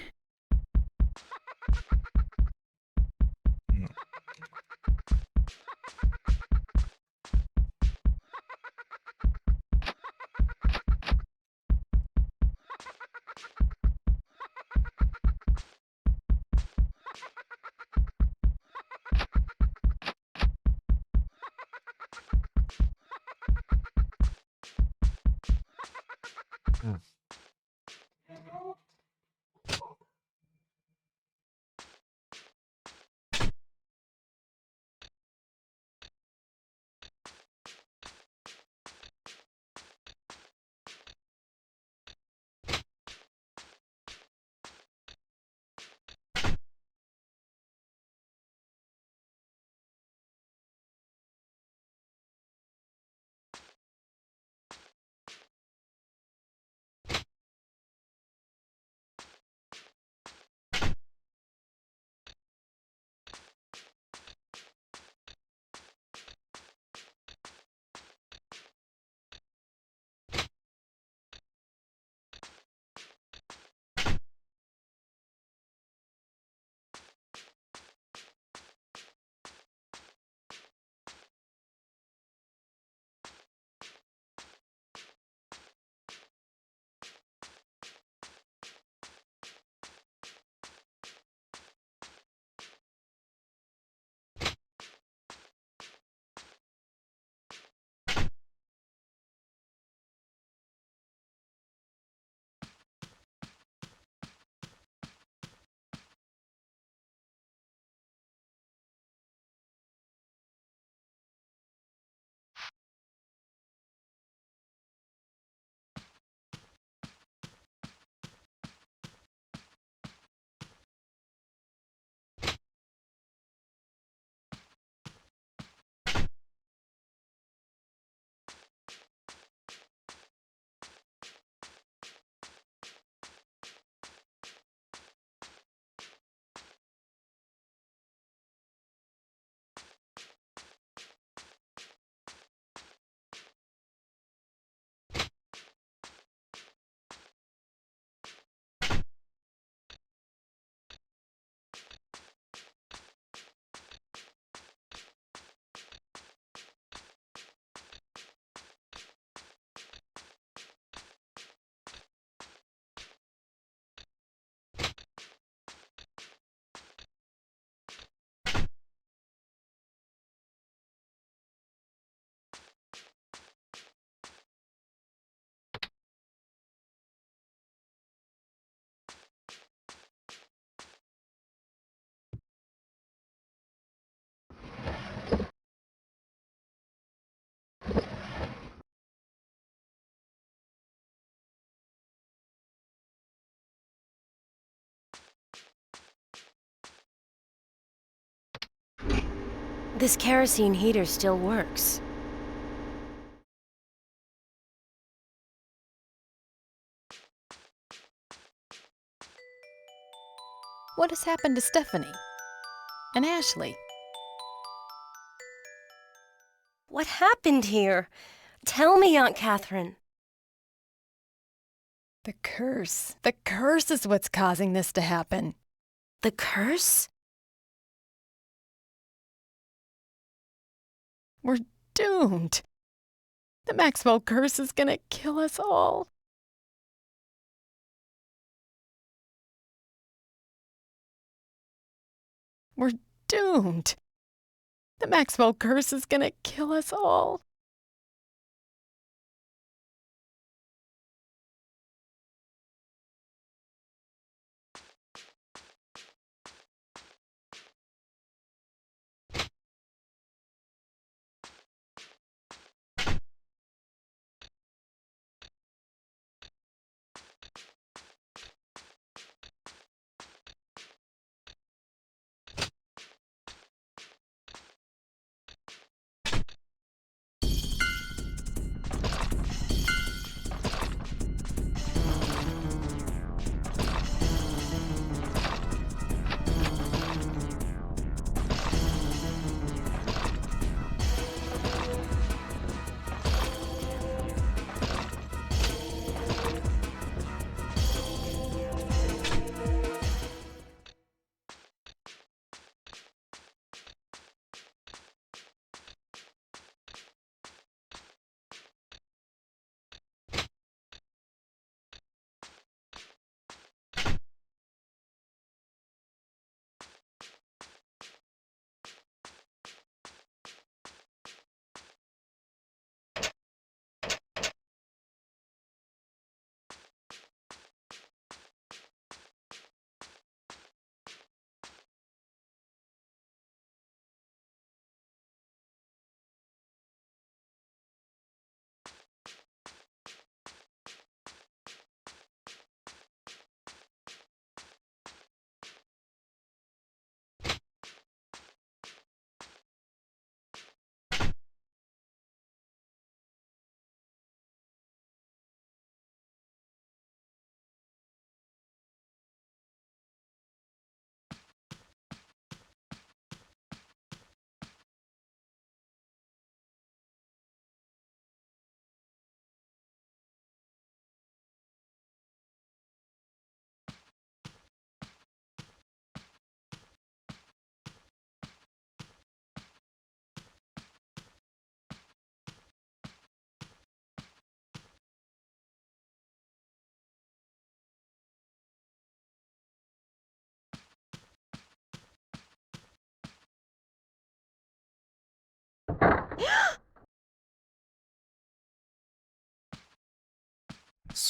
This kerosene heater still works. What has happened to Stephanie? And Ashley? What happened here? Tell me, Aunt Catherine. The curse. The curse is what's causing this to happen. The curse? We're doomed. The Maxwell curse is gonna kill us all. We're doomed. The Maxwell curse is gonna kill us all.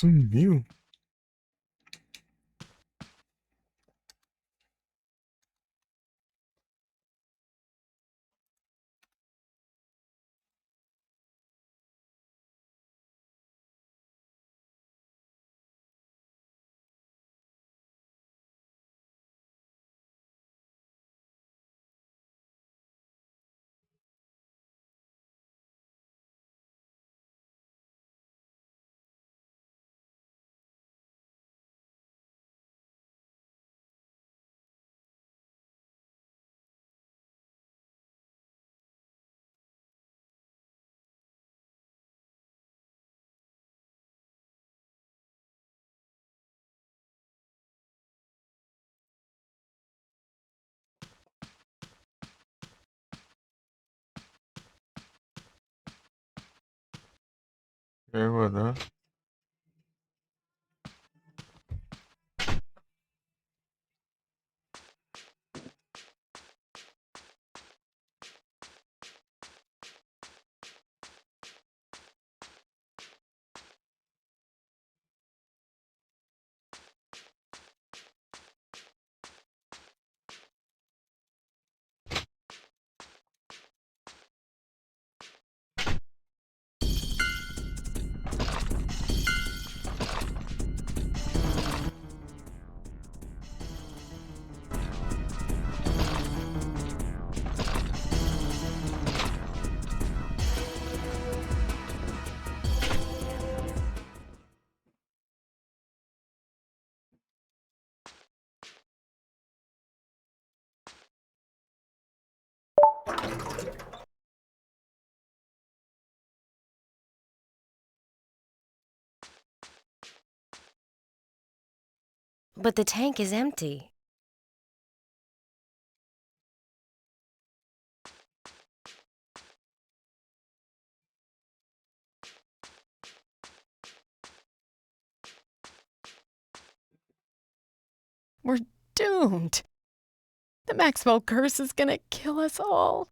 Sumiu? Gravador. But the tank is empty. We're doomed. The Maxwell curse is gonna kill us all.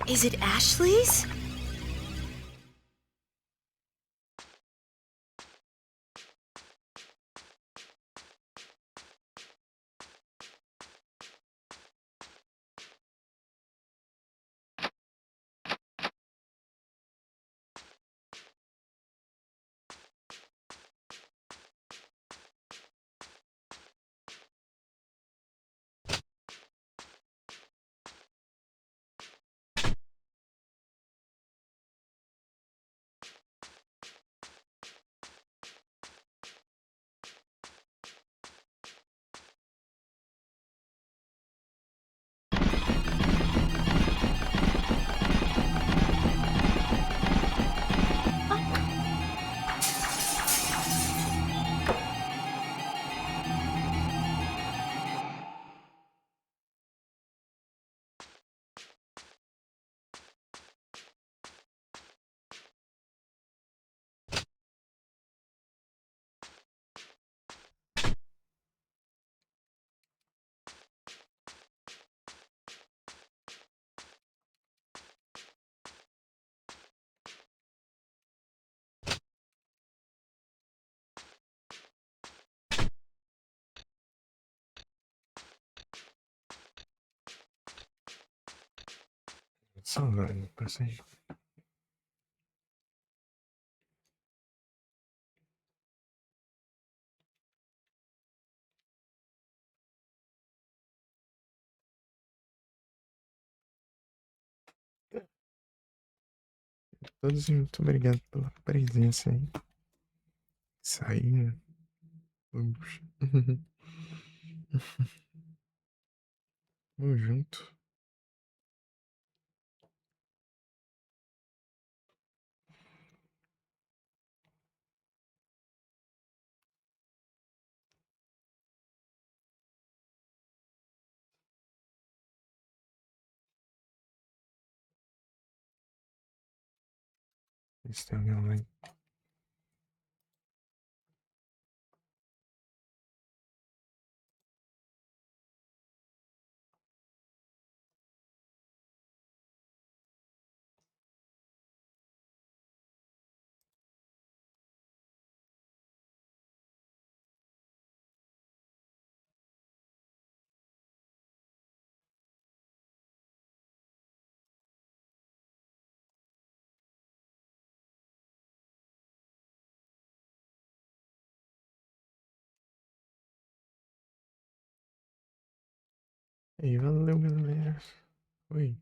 Is it Ashley's? Só vai, passei. Todos, muito obrigado pela presença aí. Isso aí, né? Vamos. Vamos junto. Esse tem alguém online. E aí, valeu, galera. Oi.